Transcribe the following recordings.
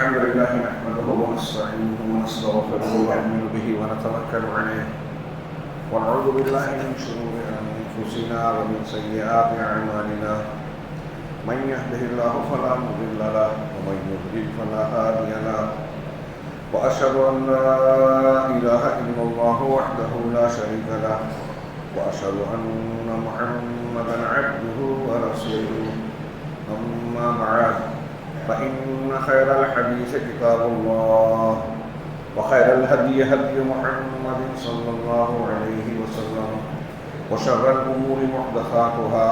الحمد لله نحمده ونستعينه ونستغفره ونؤمن به ونتوكل عليه ونعوذ بالله من شرور أنفسنا ومن سيئات أعمالنا من يهده الله فلا مضل له ومن يضلل فلا هادي له وأشهد أن لا إله إلا الله وحده لا شريك له وأشهد أن محمدا عبده ورسوله أما بعد فإن خير الحديث كتاب الله وخير الهدي هدي محمد صلى الله عليه وسلم وشر الأمور محدثاتها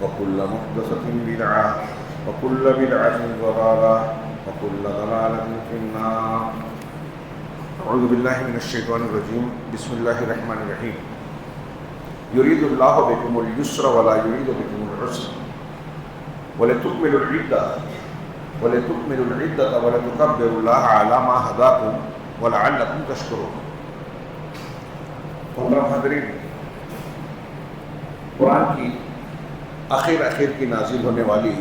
وكل محدثة بدعة وكل بدعة ضلالة وكل ضلالة في النار. أعوذ بالله من الشيطان الرجيم. بسم الله الرحمن الرحيم. يريد الله بكم اليسر ولا يريد بكم العسر ولتكملوا العدة ولتكبروا الله على ما هداكم ولعلكم تشكرون. محترم حاضرین، قرآن کی آخر کی نازل ہونے والی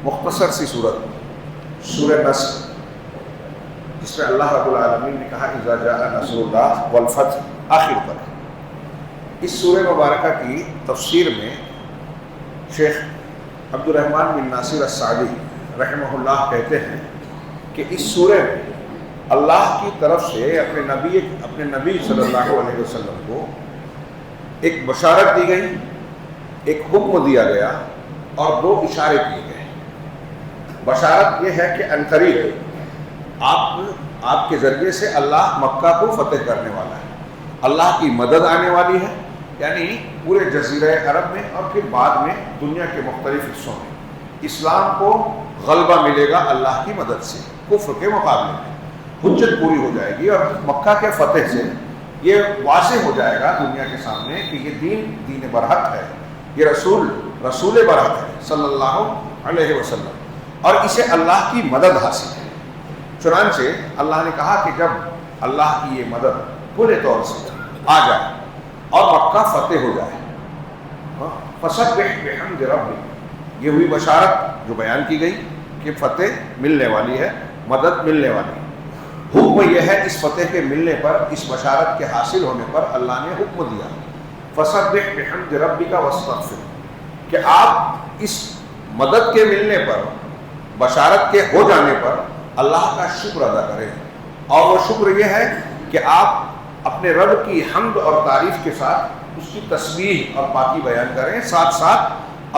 مختصر سی سورت سورہ نصر، جس میں اللہ رب العالمین نے کہا اذا جاء نصر اللہ والفتح آخر تک. اس سورہ مبارکہ کی تفسیر میں شیخ عبد الرحمن بن ناصر السعدی رحمہ اللہ کہتے ہیں کہ اس سورہ میں اللہ کی طرف سے اپنے نبی صلی اللہ علیہ وسلم کو ایک بشارت دی گئی، ایک حکم دیا گیا اور دو اشارے کیے گئے. بشارت یہ ہے کہ عنقریب آپ کے ذریعے سے اللہ مکہ کو فتح کرنے والا ہے، اللہ کی مدد آنے والی ہے، یعنی پورے جزیرہ عرب میں اور پھر بعد میں دنیا کے مختلف حصوں میں اسلام کو غلبہ ملے گا اللہ کی مدد سے. کفر کے مقابلے میں حجت پوری ہو جائے گی اور مکہ کے فتح سے یہ واضح ہو جائے گا دنیا کے سامنے کہ یہ دین برحق ہے، یہ رسول برحق ہے صلی اللہ علیہ وسلم، اور اسے اللہ کی مدد حاصل ہے. چنانچہ اللہ نے کہا کہ جب اللہ کی یہ مدد پورے طور سے آ جائے اور مکہ فتح ہو جائے، فسبح بحمد ربک، یہ ہوئی بشارت جو بیان کی گئی کہ فتح ملنے والی ہے، مدد ملنے والی ہے. حکم یہ ہے اس فتح کے ملنے پر، اس بشارت کے حاصل ہونے پر اللہ نے حکم دیا فسبح بحمد ربک واستغفر، کہ آپ اس مدد کے ملنے پر، بشارت کے ہو جانے پر اللہ کا شکر ادا کریں. اور وہ شکر یہ ہے کہ آپ اپنے رب کی حمد اور تعریف کے ساتھ اس کی تسبیح اور پاکی بیان کریں، ساتھ ساتھ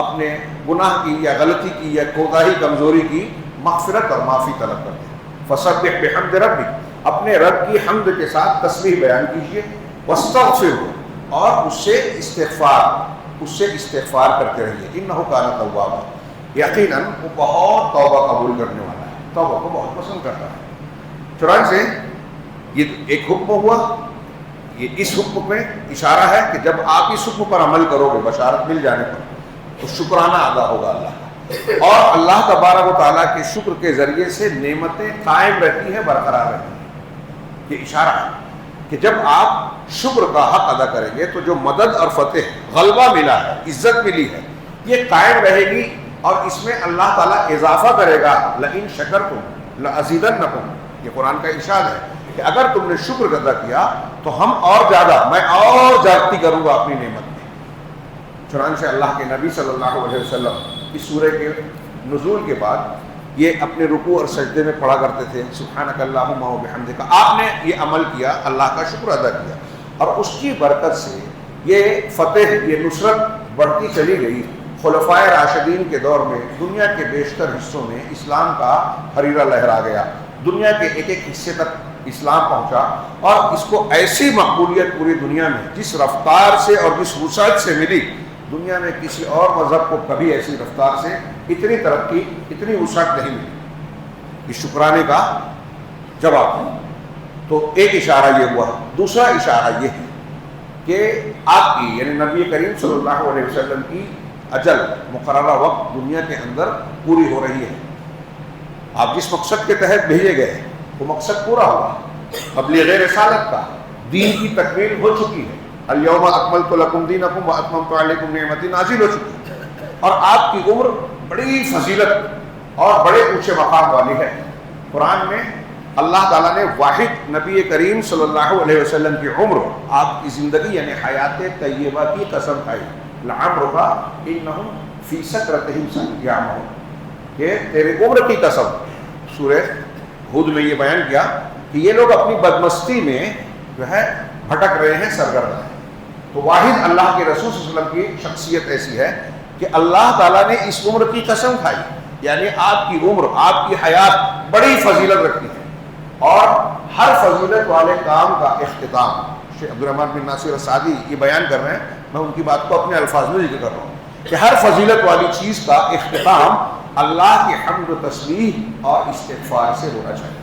اپنے گناہ کی یا غلطی کی یا کوتاہی کمزوری کی مغفرت اور معافی طلب کریں. فسبح بحمد ربک، اپنے رب کی حمد کے ساتھ تسبیح بیان کیجیے، واستغفر، اور اس سے استغفار کرتے رہیے. انہ کان توابا، یقیناً وہ بہت توبہ قبول کرنے والا ہے، توبہ کو بہت پسند کرتا ہے. چنانچہ یہ ایک حکم ہوا، یہ اس حکم میں اشارہ ہے کہ جب آپ اس حکم پر عمل کرو گے بشارت مل جانے پر تو شکرانہ ادا ہوگا اللہ کا، اور اللہ تبارک و تعالیٰ کے شکر کے ذریعے سے نعمتیں قائم رہتی ہیں، برقرار رہتی ہیں. یہ اشارہ ہے کہ جب آپ شکر کا حق ادا کریں گے تو جو مدد اور فتح، غلبہ ملا ہے، عزت ملی ہے، یہ قائم رہے گی، اور اس میں اللہ تعالیٰ اضافہ کرے گا. لئن شکرتم لأزیدنکم، یہ قرآن کا ارشاد ہے کہ اگر تم نے شکر ادا کیا تو میں اور زیادتی کروں گا اپنی نعمت میں. چنانچہ اللہ کے نبی صلی اللہ علیہ وسلم اس سورہ کے نزول کے بعد یہ اپنے رکوع اور سجدے میں پڑھا کرتے تھے سبحانک اللہم و بحمدک. آپ نے یہ عمل کیا، اللہ کا شکر ادا کیا، اور اس کی برکت سے یہ فتح، یہ نصرت بڑھتی چلی گئی. خلفائے راشدین کے دور میں دنیا کے بیشتر حصوں میں اسلام کا حریرہ لہرا گیا، دنیا کے ایک حصے تک اسلام پہنچا، اور اس کو ایسی مقبولیت پوری دنیا میں جس رفتار سے اور جس وسعت سے ملی، دنیا میں کسی اور مذہب کو کبھی ایسی رفتار سے اتنی ترقی، اتنی وسعت نہیں ملی. اس شکرانے کا جواب. تو ایک اشارہ یہ ہوا. دوسرا اشارہ یہ ہے کہ آپ کی یعنی نبی کریم صلی اللہ علیہ وسلم کی اجل، مقررہ وقت دنیا کے اندر پوری ہو رہی ہے. آپ جس مقصد کے تحت بھیجے گئے وہ مقصد پورا ہوا، تبلیغ رسالت کا، دین کی تکمیل ہو چکی ہے. الیوم اکملت لکم دینکم واتممت علیکم نعمتی نازل ہو چکی ہے، اور آپ کی عمر بڑی فضیلت اور بڑے اونچے مقام والی ہے. قرآن میں اللہ تعالیٰ نے واحد نبی کریم صلی اللہ علیہ وسلم کی عمر، آپ کی زندگی یعنی حیات طیبہ کی قسم کھائی، لعمرک انہم فی سکرتہم یعمہون، کہ تیرے عمر کی قسم۔ سورہ ہود میں یہ بیان کیا کہ یہ لوگ اپنی بدمستی میں جو ہے بھٹک رہے ہیں، سرگرم ہیں۔ تو واحد اللہ کے رسول صلی اللہ علیہ وسلم کی شخصیت ایسی ہے کہ اللہ تعالیٰ نے اس عمر کی قسم کھائی، یعنی آپ کی عمر، آپ کی حیات بڑی فضیلت رکھتی ہے، اور ہر فضیلت والے کام کا اختتام، شیخ عبد الرحمن بن ناصر السعدی یہ بیان کر رہے ہیں، میں ان کی بات کو اپنے الفاظ میں ذکر کر رہا ہوں کہ ہر فضیلت والی چیز کا اختتام اللہ کی حمد و تسبیح اور استغفار سے ہونا چاہیے،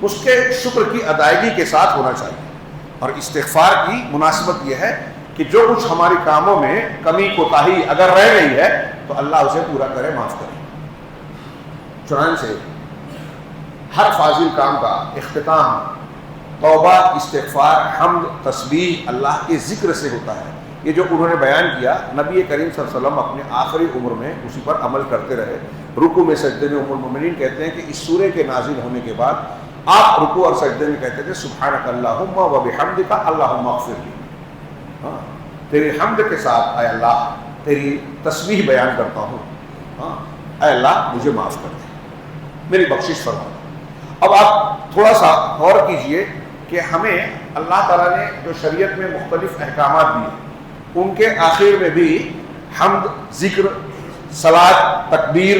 اس کے شکر کی ادائیگی کے ساتھ ہونا چاہیے۔ اور استغفار کی مناسبت یہ ہے کہ جو کچھ ہماری کاموں میں کمی کوتاہی اگر رہ گئی ہے تو اللہ اسے پورا کرے، معاف کرے۔ چنانچہ ہر فاضل کام کا اختتام توبہ، استغفار، حمد، تسبیح اللہ کے ذکر سے ہوتا ہے۔ یہ جو انہوں نے بیان کیا، نبی کریم صلی اللہ علیہ وسلم اپنے آخری عمر میں اسی پر عمل کرتے رہے۔ رکوع میں سجدے میں ام المومنین کہتے ہیں کہ اس سورے کے نازل ہونے کے بعد آپ رکوع اور سجدے میں کہتے تھے سبحانک اللہم و بحمدک اللہم اغفر لی، تیری حمد کے ساتھ اے اللہ تیری تسبیح بیان کرتا ہوں، اے اللہ مجھے معاف کر دے، میری بخشش فرما۔ اب آپ تھوڑا سا غور کیجئے کہ ہمیں اللہ تعالیٰ نے جو شریعت میں مختلف احکامات دیے، ان کے آخر میں بھی حمد، ذکر، صلاۃ، تکبیر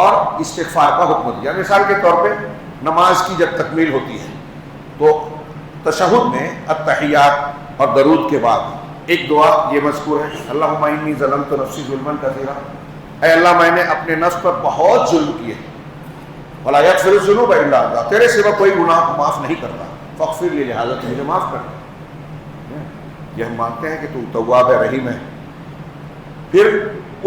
اور استغفار کا حکم دیا۔ مثال کے طور پہ نماز کی جب تکمیل ہوتی ہے تو تشہد میں التحیات اور درود کے بعد ایک دعا یہ مذکور ہے، اللہم انی ظلمت نفسی ظلما کثیرا، اے اللہ میں نے اپنے نفس پر بہت ظلم کیے، ولا یغفر الذنوب الا انت، تیرے سوا کوئی گناہ کو معاف نہیں کرتا، فاغفر لی، لہذا مجھے معاف کر دے۔ یہ ہم مانتے ہیں کہ تو تواب ہے، رحیم ہے۔ پھر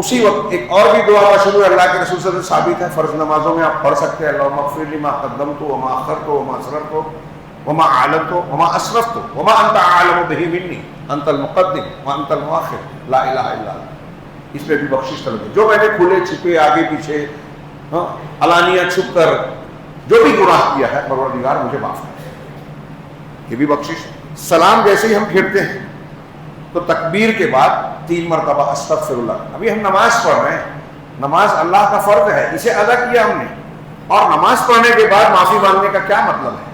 اسی وقت ایک اور بھی دعا کا شروع ہے، اللہ کے رسول صلی اللہ علیہ وسلم ثابت ہے، فرض نمازوں میں آپ پڑھ سکتے ہیں اللہم اغفر لی ما قدمت وما اخرت وما اسررت وما اعلنت وما اسرفت وما انت اعلم به منی انت المقدم وانت المؤخر لا الہ الا انت، اس پہ بھی بخشش طلب ہے۔ جو میں نے کھلے چھپے، آگے پیچھے، علانیہ چھپ کر جو بھی گناہ کیا ہے پروردگار مجھے معاف کر، یہ بھی بخشش۔ سلام جیسے ہی ہم پھیرتے ہیں تو تکبیر کے بعد 3 مرتبہ استغفر اللہ۔ ابھی ہم نماز پڑھ رہے ہیں، نماز اللہ کا فرض ہے، اسے ادا کیا ہم نے، اور نماز پڑھنے کے بعد معافی مانگنے کا کیا مطلب ہے؟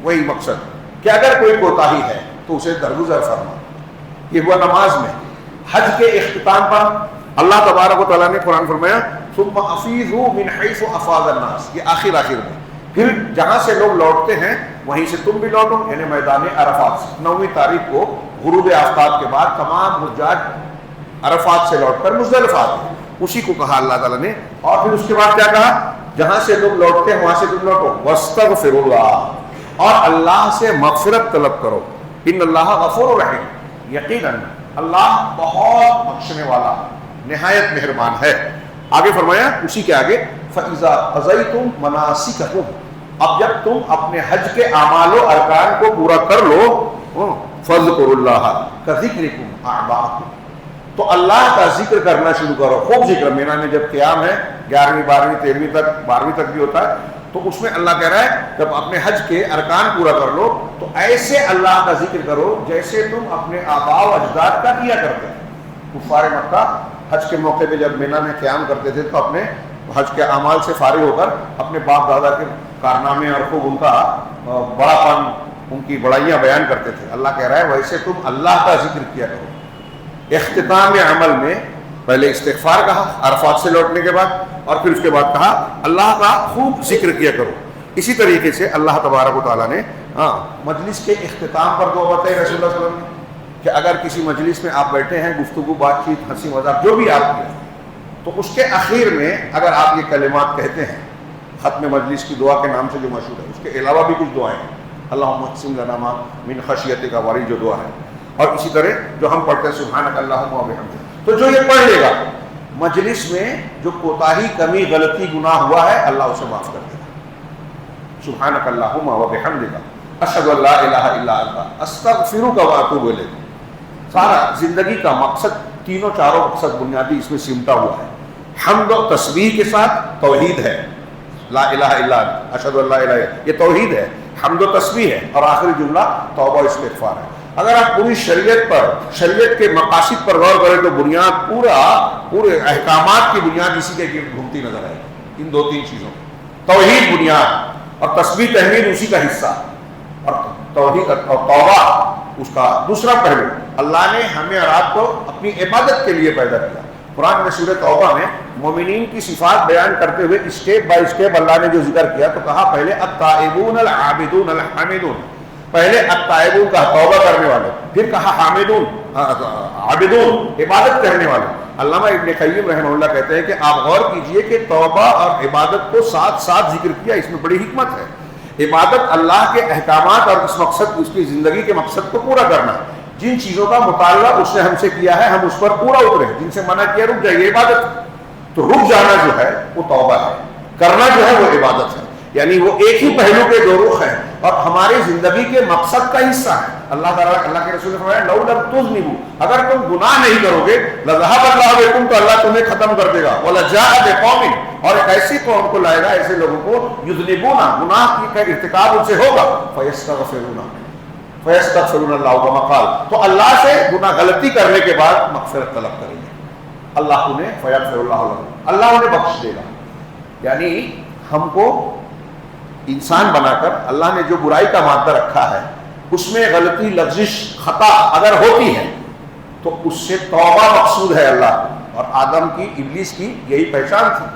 وہی مقصد کہ اگر کوئی کوتاہی ہے تو اسے درگزر فرما۔ یہ ہوا نماز میں۔ حج کے اختتام پر اللہ تبارک و تعالیٰ نے قرآن فرمایا ثم افیضوا من حیث افاض الناس، یہ آخر میں، پھر جہاں سے لوگ لوٹتے ہیں وہیں سے تم بھی لوٹو، یعنی میدان عرفات سے۔ 9ویں تاریخ کو غروب آفتاب کے بعد تمام حجاج عرفات سے لوٹ کر مزدلفہ آتے ہیں، اسی کو کہا اللہ تعالیٰ نے۔ اور پھر اس کے بعد کیا کہا؟ جہاں سے لوگ لوٹتے ہیں وہاں سے تم لوٹو، واستغفر اللہ، اور اللہ سے مغفرت طلب کرو، ان اللہ غفور رحیم، یقیناً اللہ بہت بخشنے والا، نہایت مہربان ہے۔ آگے فرمایا اسی کے آگے فَإِذَا قَضَيْتُم مَنَاسِكَكُمْ، اب جب تم اپنے حج کے اعمال و ارکان کو پورا کر لو، فَاذْكُرُوا اللَّهَ كَذِكْرِكُمْ آبَاءَكُمْ، تو اللہ کا ذکر کرنا شروع کرو، خوب ذکر۔ مینا میں جب قیام ہے 11ویں 12ویں 13ویں تک، 12ویں تک بھی ہوتا ہے، تو اس میں اللہ کہہ رہا ہے جب اپنے حج کے ارکان پورا کر لو تو ایسے اللہ کا ذکر کرو جیسے تم اپنے آباء و اجداد کا کیا کرتے ہیں۔ کفار مکہ حج کے موقع پہ جب مینا میں قیام کرتے تھے تو اپنے حج کے اعمال سے فارغ ہو کر اپنے باپ دادا کے کارنامے اور خوب ان کا بڑا پن، ان کی بڑائیاں بیان کرتے تھے۔ اللہ کہہ رہا ہے ویسے تم اللہ کا ذکر کیا کرو۔ اختتام عمل میں پہلے استغفار کہا عرفات سے لوٹنے کے بعد، اور پھر اس کے بعد کہا اللہ کا خوب ذکر کیا کرو۔ اسی طریقے سے اللہ تبارک و تعالیٰ نے مجلس کے اختتام پر دعا بتائی رسول اللہ صلی اللہ علیہ وسلم نے کہ اگر کسی مجلس میں آپ بیٹھے ہیں، گفتگو، بات چیت، ہنسی مذاق جو بھی آپ کی ہے، تو اس کے اخیر میں اگر آپ یہ کلمات کہتے ہیں، ختم مجلس کی دعا کے نام سے جو مشہور ہے، اس کے علاوہ بھی کچھ دعائیں ہیں، اللہم اقسم لنا ما من خشیتک والی جو دعا ہے، اور اسی طرح جو ہم پڑھتے ہیں سبحانک اللہم و بحمدک، تو جو یہ پڑھ لے گا مجلس میں جو کوتاہی، کمی، غلطی، گناہ ہوا ہے اللہ اسے معاف کر دے گا۔ سبحانک اللہم و بحمدک اشہد ان لا الہ الا انت استغفرک و اتوب الیک۔ سارا زندگی کا مقصد، تینوں چاروں مقصد بنیادی اس میں سمٹا ہوا ہے۔ حمد و تسبیح کے ساتھ توحید ہے، لا الہ الا انت اشہد ان لا الہ الا انت، یہ توحید ہے، حمد و تسبیح ہے، اور آخری جملہ توبہ و استغفار ہے۔ اگر آپ پوری شریعت پر، شریعت کے مقاصد پر غور کریں تو بنیاد پورے احکامات کی بنیاد اسی کے گرد گھومتی نظر آئے گی، ان دو تین چیزوں، توحید بنیاد اور تسبیح تحمید اسی کا حصہ، اور توحید اور توبہ اس کا دوسرا پہلو۔ اللہ نے ہمیں اور آپ کو اپنی عبادت کے لیے پیدا کیا۔ قرآن میں سورہ توبہ میں مومنین کی صفات بیان کرتے ہوئے اسٹیپ بائی اسٹیپ اللہ نے جو ذکر کیا تو کہا پہلے التائبون العابدون الحامدون، پہلے التائبون کہا توبہ کرنے والے، پھر کہا حامدون عابدون عبادت کرنے والے۔ علامہ ابن قیم رحمہ اللہ کہتے ہیں کہ آپ غور کیجئے کہ توبہ اور عبادت کو ساتھ ساتھ ذکر کیا، اس میں بڑی حکمت ہے۔ عبادت اللہ کے احکامات اور اس مقصد، اس کی زندگی کے مقصد کو پورا کرنا ہے۔ جن چیزوں کا مطالبہ اس نے ہم سے کیا ہے ہم اس پر پورا اترے، جن سے منع کیا رک جائیے، عبادت۔ تو رک جانا جو ہے وہ توبہ ہے، کرنا جو ہے وہ عبادت ہے، یعنی وہ ایک ہی پہلو کے دو رخ ہیں اور ہماری زندگی کے مقصد کا حصہ ہے۔ اللہ تعالیٰ، اللہ کے رسول نے فرمایا لو لم تذنبوا، اگر تم گناہ نہیں کرو گے لذهب الله بكم، تو اللہ تمہیں ختم کر دے گا، وَلَجَاءَ بِقَوْمٍ، اور ایک ایسی قوم کو لائے گا، ایسے لوگوں کو یذنبون، گناہ کی کا ارتکاب ان سے ہوگا، فَيَسْتَغْفِرُونَ اللَّهُ كَمَا قَالَ، تو اللہ سے گناہ غلطی کرنے کے بعد مغفرت طلب کریں گے، اللہ انہیں فَيَغْفِرُ اللَّهُ لَهُمْ، اللہ انہیں بخش دے گا۔ یعنی ہم کو انسان بنا کر اللہ نے جو برائی کا مادہ رکھا ہے اس میں غلطی، لغزش، خطا اگر ہوتی ہے تو اس سے توبہ مقصود ہے اللہ، اور آدم کی، ابلیس کی یہی پہچان تھی۔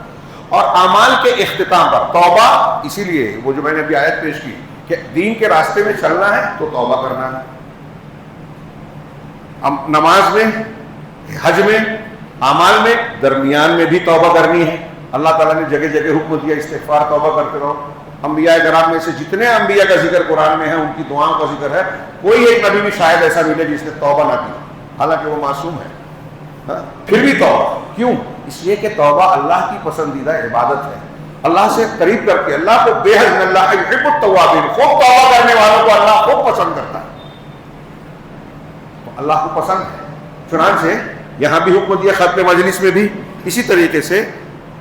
اور اعمال کے اختتام پر توبہ، اسی لیے وہ جو میں نے ابھی آیت پیش کی کہ دین کے راستے میں چلنا ہے تو توبہ کرنا ہے، نماز میں، حج میں، اعمال میں، درمیان میں بھی توبہ کرنی ہے۔ اللہ تعالیٰ نے جگہ جگہ حکم دیا استغفار، توبہ کرتے رہو۔ انبیاء کرام میں سے جتنے انبیاء کا ذکر قرآن میں ہے، ان کی دعاؤں کا ذکر ہے، کوئی ایک نبی بھی شاید ایسا ملے جس نے توبہ نہ کی، حالانکہ وہ معصوم ہے، پھر بھی توبہ کیوں؟ اس لیے کہ توبہ اللہ کی پسندیدہ عبادت ہے، اللہ سے قریب کر کے، اللہ کو بے حد اللہ یحب التوابین، خوب توبہ کرنے والوں کو اللہ خوب پسند کرتا ہے، تو اللہ کو پسند ہے۔ چنانچہ یہاں بھی حکم دیا، ختم مجلس میں بھی اسی طریقے سے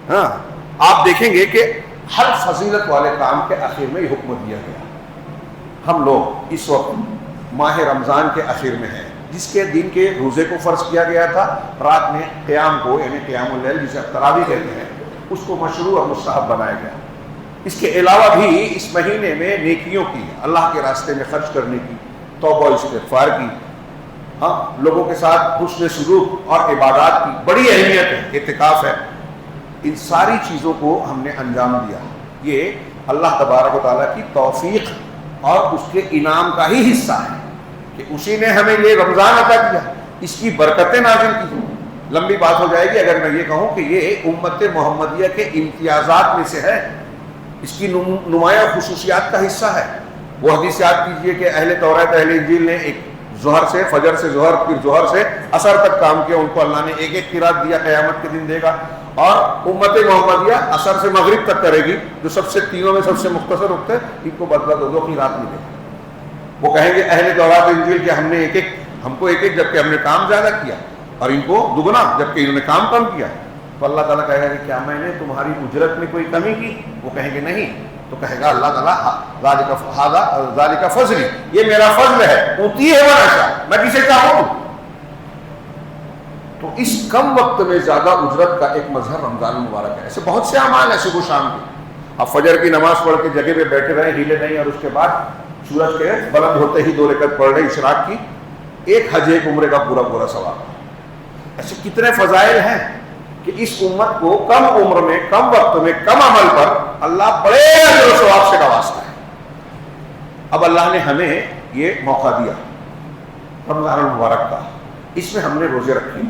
آپ دیکھیں گے کہ ہر فضیلت والے کام کے آخر میں یہ حکم دیا گیا۔ ہم لوگ اس وقت ماہ رمضان کے آخر میں ہیں، جس کے دن کے روزے کو فرض کیا گیا تھا، رات میں قیام کو، یعنی قیام اللیل جسے تراویح کہتے ہیں، اس کو مشروع اور مستحب بنایا گیا۔ اس کے علاوہ بھی اس مہینے میں نیکیوں کی، اللہ کے راستے میں خرچ کرنے کی، توبہ استغفار کی، لوگوں کے ساتھ حسن سلوک اور عبادات کی بڑی اہمیت ہے، اعتکاف ہے۔ ان ساری چیزوں کو ہم نے انجام دیا، یہ اللہ تبارک و تعالیٰ کی توفیق اور اس کے انعام کا ہی حصہ ہے کہ اسی نے ہمیں یہ رمضان عطا کیا، اس کی برکتیں نازل کی۔ لمبی بات ہو جائے گی اگر میں یہ کہوں کہ یہ امت محمدیہ کے امتیازات میں سے ہے، اس کی نمایاں خصوصیات کا حصہ ہے۔ وہ حدیث یاد کیجئے کہ اہل توراۃ، اہل انجیل نے ایک ظہر سے، فجر سے ظہر، پھر ظہر سے عصر تک کام کیا، ان کو اللہ نے ایک ایک قرات دیا، قیامت کے دن دے گا۔ اور امت محمدیہ عصر سے مغرب تک کرے گی، جو سب سے تینوں میں سب سے مختصر وقت ہے، ان کو بدلہ دو قرات ملے گا۔ وہ کہیں گے اہل توراۃ انجیل کہ ہم نے ہم کو ایک ایک، جبکہ ہم نے کام زیادہ کیا، اور ان کو دگنا جبکہ انہوں نے کام کم کیا۔ تو اللہ تعالیٰ کہے گا کہ کیا میں نے تمہاری اجرت میں کوئی کمی کی؟ وہ کہیں گے نہیں، تو کہے گا اللہ تعالیٰ ذالک فضلی، یہ میرا فضل ہے، اوتی ہے من اشاء، میں کسے چاہوں۔ تو اس کم وقت میں زیادہ اجرت کا ایک مظہر رمضان المبارک ہے۔ ایسے بہت سے اعمال ہیں صبح شام کے، اب فجر کی نماز پڑھ کے جگہ پہ بیٹھے رہے، ہیلے نہیں، اور اس کے بعد سورج کے بلند ہوتے ہی 2 رکعت پڑھ رہے اشراق کی، ایک حج ایک عمرے کا پورا ثواب۔ ایسے کتنے فضائل ہیں کہ اس امت کو کم عمر میں، کم وقت میں، کم عمل پر اللہ بڑے اجر و ثواب سے نوازتا ہے۔ اب اللہ نے ہمیں یہ موقع دیا رمضان المبارک کا، اس میں ہم نے روزے رکھے،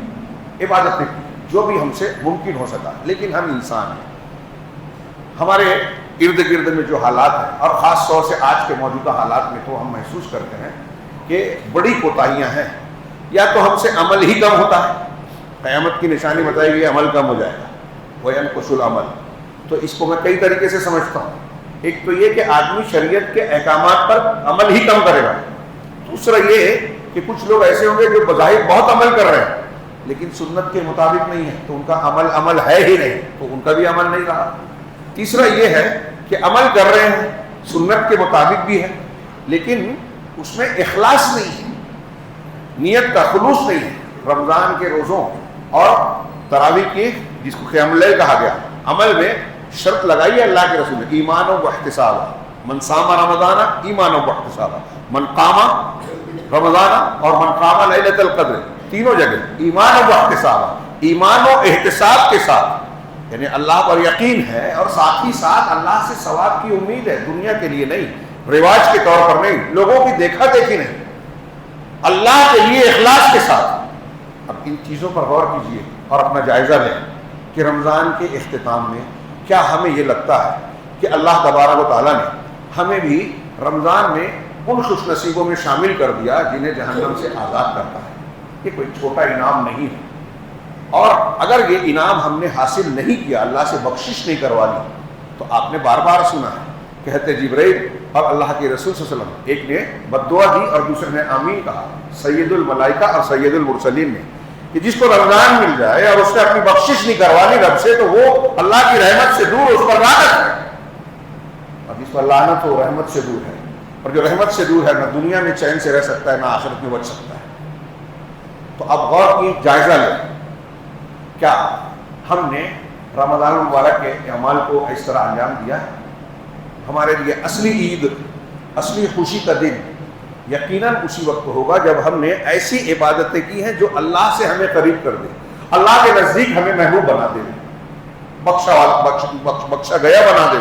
عبادت نے کی، جو بھی ہم سے ممکن ہو سکا، لیکن ہم انسان ہیں، ہمارے ارد گرد میں جو حالات ہیں، اور خاص طور سے آج کے موجودہ حالات میں تو ہم محسوس کرتے ہیں کہ بڑی کوتاہیاں ہیں۔ یا تو ہم سے عمل ہی کم ہوتا ہے، قیامت کی نشانی بتائی گئی عمل کم ہو جائے گا، وَيَنْقُصُ الْعَمَلُ، تو اس کو میں کئی طریقے سے سمجھتا ہوں۔ ایک تو یہ کہ آدمی شریعت کے احکامات پر عمل ہی کم کرے گا، دوسرا یہ کہ کچھ لوگ ایسے ہوں گے جو بظاہر بہت عمل کر رہے ہیں لیکن سنت کے مطابق نہیں ہے، تو ان کا عمل ہے ہی نہیں، تو ان کا بھی عمل نہیں رہا۔ تیسرا یہ ہے کہ عمل کر رہے ہیں سنت کے مطابق بھی ہے، لیکن اس میں اخلاص نہیں ہے، نیت کا خلوص نہیں ہے۔ رمضان کے روزوں اور تراویح کی، جس کو قیام اللیل کہا گیا، عمل میں شرط لگائی ہے اللہ کے رسول نے، ایمان و احتسابا، من صام رمضان ایمان و احتسابا، من قام رمضان اور من قام لیلۃ القدر، تینوں جگہ ایمان و احتسابا، ایمان و احتساب کے ساتھ، یعنی اللہ پر یقین ہے اور ساتھ ہی ساتھ اللہ سے ثواب کی امید ہے، دنیا کے لیے نہیں، رواج کے طور پر نہیں، لوگوں کی دیکھا دیکھی نہیں، اللہ کے لیے اخلاص کے ساتھ۔ اب ان چیزوں پر غور کیجئے اور اپنا جائزہ لیں کہ رمضان کے اختتام میں کیا ہمیں یہ لگتا ہے کہ اللہ تبارک و تعالیٰ نے ہمیں بھی رمضان میں ان خوش نصیبوں میں شامل کر دیا جنہیں جہنم سے آزاد کرتا ہے۔ یہ کوئی چھوٹا انعام نہیں ہے، اور اگر یہ انعام ہم نے حاصل نہیں کیا، اللہ سے بخشش نہیں کروا لی، تو آپ نے بار بار سنا ہے کہ حضرت جبرائیل اور اللہ کے رسول صلی اللہ علیہ وسلم، ایک نے بد دعا دی اور دوسرے نے آمین کہا، سید الملائکہ اور سید المرسلین نے، کہ جس کو رمضان مل جائے اور اس نے اپنی بخشش نہیں کروانی رب سے، تو وہ اللہ کی رحمت سے دور، اس پر لعنت ہے، اور جس پر لعنت ہو رحمت سے دور ہے، اور جو رحمت سے دور ہے نہ دنیا میں چین سے رہ سکتا ہے نہ آخرت میں بچ سکتا ہے۔ تو اب غور کی جائزہ لیں، کیا ہم نے رمضان المبارک کے اعمال کو اس طرح انجام دیا؟ ہمارے لیے اصلی عید، اصلی خوشی کا دن یقیناً اسی وقت ہوگا جب ہم نے ایسی عبادتیں کی ہیں جو اللہ سے ہمیں قریب کر دے، اللہ کے نزدیک ہمیں محبوب بنا دے، بخشا گیا بنا دے۔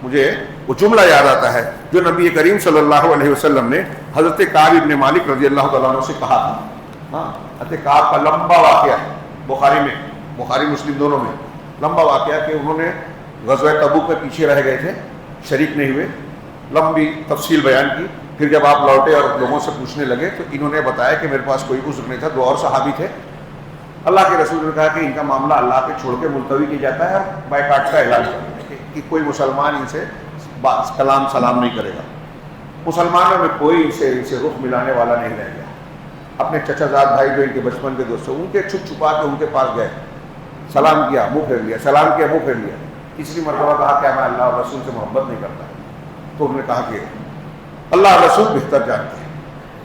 مجھے وہ جملہ یاد آتا ہے جو نبی کریم صلی اللہ علیہ وسلم نے حضرت کعب ابن مالک رضی اللہ تعالیٰ عنہ سے کہا تھا۔ حضرت کعب کا لمبا واقعہ ہے، بخاری مسلم دونوں میں لمبا واقعہ کہ انہوں نے غزوہ تبوک میں پیچھے رہ گئے تھے، شریک نہیں ہوئے، لمبی تفصیل بیان کی۔ پھر جب آپ لوٹے اور لوگوں سے پوچھنے لگے تو انہوں نے بتایا کہ میرے پاس کوئی عذر نہیں تھا، دو اور صحابی تھے۔ اللہ کے رسول نے کہا کہ ان کا معاملہ اللہ پہ چھوڑ کے ملتوی کیا جاتا ہے اور بائیکاٹ کا اعلان کر کہ کوئی مسلمان ان سے کلام سلام نہیں کرے گا۔ مسلمانوں میں کوئی ان سے رخ ملانے والا نہیں رہ گیا۔ اپنے چچا زاد بھائی جو ان کے بچپن کے دوست ان کے چھپ چھپا کے ان کے پاس گئے، سلام کیا منہ پھیر لیا، سلام کیا منہ پھیر لیا۔ تیسری مرتبہ کہا کہ میں اللہ اور رسول سے محبت نہیں کرتا، تو انہوں نے کہا کہ اللہ اور رسول بہتر جانتے ہیں۔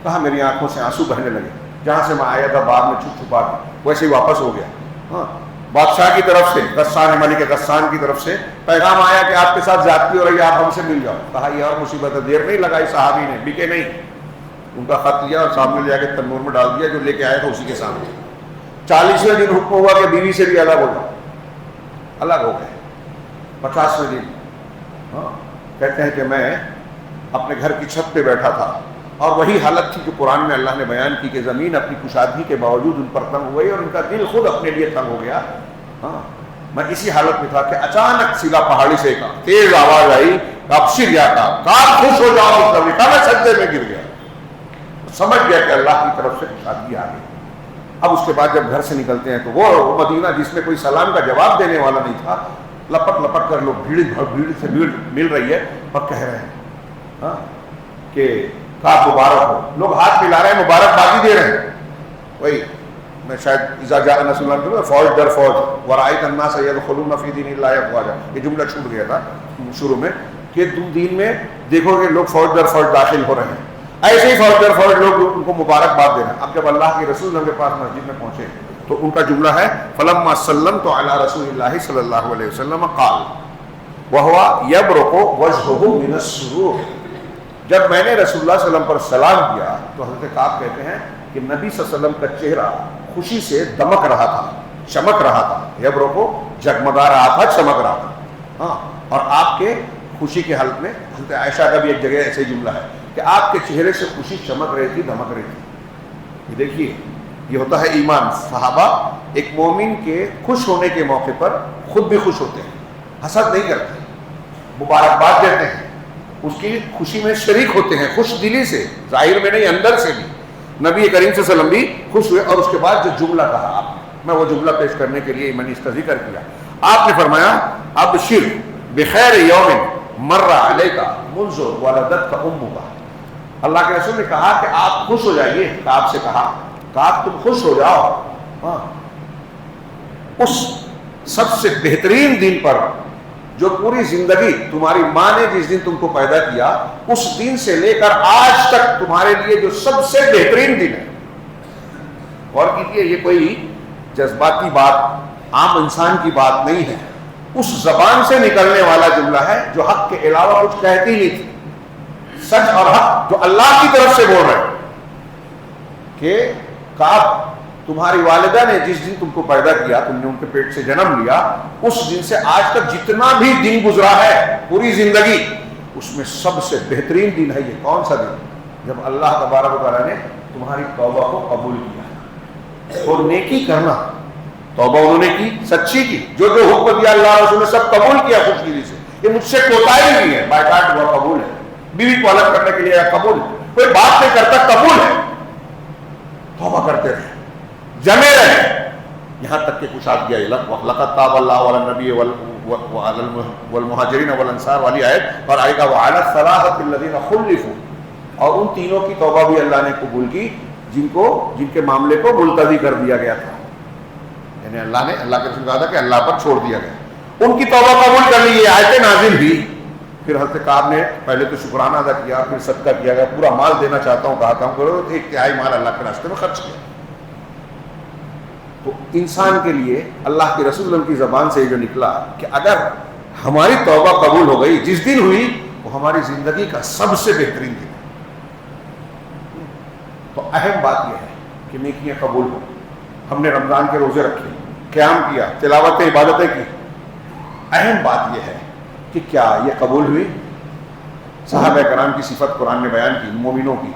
کہا میری آنکھوں سے آنسو بہنے لگے، جہاں سے میں آیا تھا بعد میں چھپ چھپا کے ویسے ہی واپس ہو گیا۔ بادشاہ کی طرف سے، غسان ملک غسان کی طرف سے پیغام آیا کہ آپ کے ساتھ زیادتی ہو رہی ہے، آپ ہم سے مل جاؤ۔ کہا یہ اور مصیبت ہے، دیر نہیں لگائی، صحابی نے بکے نہیں، ان کا خط لیا اور سامنے لے جا کے تنور میں ڈال دیا، جو لے کے آیا تھا اسی کے سامنے۔ 40ویں دن حکم ہوا کہ بیوی سے بھی الگ ہو جاؤ، الگ ہو گئے۔ 50ویں دن کہتے ہیں کہ میں اپنے گھر کی چھت پہ بیٹھا تھا اور وہی حالت تھی کہ قرآن میں اللہ نے بیان کی کہ زمین اپنی کشادگی کے باوجود ان پر تنگ ہوئی اور ان کا دل خود اپنے لیے تنگ ہو گیا۔ میں اسی حالت میں تھا کہ اچانک سیدھا پہاڑی سے ایک تیز آواز آئی، ابشر یا کعب خوش ہو جاؤ، مطلب میں سجدے میں گر گیا، سمجھ گیا کہ اللہ کی طرف سے کشادگی آ گئی۔ اب اس کے بعد جب گھر سے نکلتے ہیں تو وہ مدینہ جس میں کوئی سلام کا جواب دینے والا نہیں تھا، لپٹ لپٹ کر لوگ بھیڑ سے بھیڑ مل رہی ہے اور کہہ رہے ہیں کہ کعب مبارک ہو، لوگ ہاتھ ملا رہے ہیں، مبارکبادی دے رہے ہیں۔ وہی میں شاید اذا جاء نصر اللہ، فوج در فوج ورأیت الناس یدخلون فی دین اللہ افواجا، یہ جملہ چھوٹ گیا تھا شروع میں کہ تم دین میں دیکھو گے لوگ فوج در فوج داخل ہو رہے ہیں، ایسے ہی فوج در فوج لوگ ان کو مبارکباد دے رہے ہیں۔ اب جب اللہ کے رسول کے پاس مسجد میں پہنچے تو ان کا جملہ ہے فلما سلمت علی رسول اللہ صلی اللہ علیہ وسلم قال وهو یبرق وجهه من السرور، جب میں نے رسول اللہ صلی اللہ علیہ وسلم پر سلام کیا تو حضرت کعب کہتے ہیں کہ نبی صلی اللہ علیہ وسلم کا چہرہ خوشی سے دمک رہا تھا، چمک رہا تھا، یبرق جگمگا رہا تھا، چمک رہا تھا۔ اور آپ کے خوشی کی حالت میں حضرت عائشہ کا بھی ایک جگہ ایسے جملہ ہے کہ آپ کے چہرے سے خوشی چمک رہی تھی، دمک رہی تھی۔ یہ دیکھیے یہ ہوتا ہے ایمان۔ صحابہ ایک مومن کے خوش ہونے کے موقع پر خود بھی خوش ہوتے ہیں، حسد نہیں کرتے، مبارکباد دیتے ہیں، اس کی خوشی میں شریک ہوتے ہیں، خوش دلی سے، ظاہر میں نہیں اندر سے بھی۔ نبی کریم صلی اللہ علیہ وسلم بھی خوش ہوئے اور اس کے بعد جو جملہ کہا آپ نے، میں وہ جملہ پیش کرنے کے لیے میں نے اس کا ذکر کیا۔ آپ نے فرمایا ابشر بخیر یوم مر علیک منذ ولدتک امک، اللہ کے رسول نے کہا کہ آپ خوش ہو جائیے، کعب سے کہا کعب تم خوش ہو جاؤ اس سب سے بہترین دن پر جو پوری زندگی تمہاری ماں نے جس دن تم کو پیدا کیا اس دن سے لے کر آج تک تمہارے لیے جو سب سے بہترین دن ہے. غور کیجیے, یہ کوئی جذباتی بات, عام انسان کی بات نہیں ہے, اس زبان سے نکلنے والا جملہ ہے جو حق کے علاوہ کچھ کہتی نہیں تھی. سچ اور حق جو اللہ کی طرف سے بول رہے ہیں کہ کعب, تمہاری والدہ نے جس دن تم کو پیدا کیا, تم نے ان کے پیٹ سے جنم لیا, اس دن سے آج تک جتنا بھی دن گزرا ہے پوری زندگی, اس میں سب سے بہترین دن ہے یہ. کون سا دن؟ جب اللہ تبارک و تعالیٰ نے تمہاری توبہ کو قبول کیا اور نیکی کرنا. توبہ انہوں نے کی, سچی کی, جو جو حکم دیا اللہ رسول نے سب قبول کیا خوش دلی سے. یہ مجھ سے کوتاہی نہیں ہے, بائیکاٹ ہوا قبول ہے, بیوی کو الگ کرنے کے لیے قبول ہے, کوئی بات نہیں کرتا قبول ہے. توبہ کرتے رہے, جمے رہے, یہاں تک کہ کچھ آ گیا لقد تاب اللہ علی النبی والمہاجرین والانصار والی آیت, اور آئے گا وعلی الثلاثۃ الذین خلفوا, اور ان تینوں کی توبہ بھی اللہ نے قبول کی جن کے معاملے کو ملتوی کر دیا گیا تھا, یعنی اللہ کے رسول کہا تھا کہ اللہ پر چھوڑ دیا گیا, ان کی توبہ قبول کر لی. یہ آیتیں نازل ہوئی, پھر حضرت کعب نے پہلے تو شکرانہ ادا کیا, پھر صدقہ کیا گیا, پورا مال دینا چاہتا ہوں, کہا ہوں 1/3 مال اللہ کے راستے میں خرچ کیا. تو انسان کے لیے اللہ کے رسول کی زبان سے جو نکلا کہ اگر ہماری توبہ قبول ہو گئی, جس دن ہوئی وہ ہماری زندگی کا سب سے بہترین دن ہے. تو اہم بات یہ ہے کہ نیکیاں قبول ہو. ہم نے رمضان کے روزے رکھے, قیام کیا, تلاوتیں, عبادتیں کی. اہم بات یہ ہے کہ کیا یہ قبول ہوئی؟ صحابہ کرام کی صفت قرآن نے بیان کی, مومنوں کی.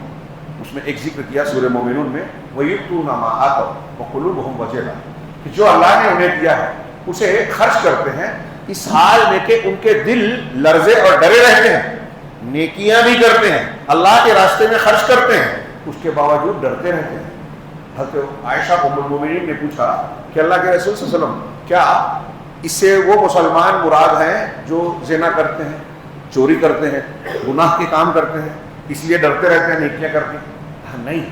اس میں ایک ذکر کیا سورہ مومنون میں, وَيُؤْتُونَ مَا آتَوْا وَقُلُوبُهُمْ وَجِلَةٌ, کہ جو اللہ نے انہیں دیا ہے اسے خرچ کرتے ہیں اس حال میں کہ ان کے دل لرزے اور ڈرے رہتے ہیں. نیکیاں بھی کرتے ہیں, اللہ کے راستے میں خرچ کرتے ہیں, اس کے باوجود ڈرتے رہتے ہیں. حضرت عائشہ ام المومنین نے پوچھا کہ اللہ کے رسول صلی اللہ علیہ وسلم, کیا اس سے وہ مسلمان مراد ہیں جو زنا کرتے ہیں, چوری کرتے ہیں, گناہ کے کام کرتے ہیں, اس لیے ڈرتے رہتے ہیں, نیکیاں کرتے ہیں؟ نہیں,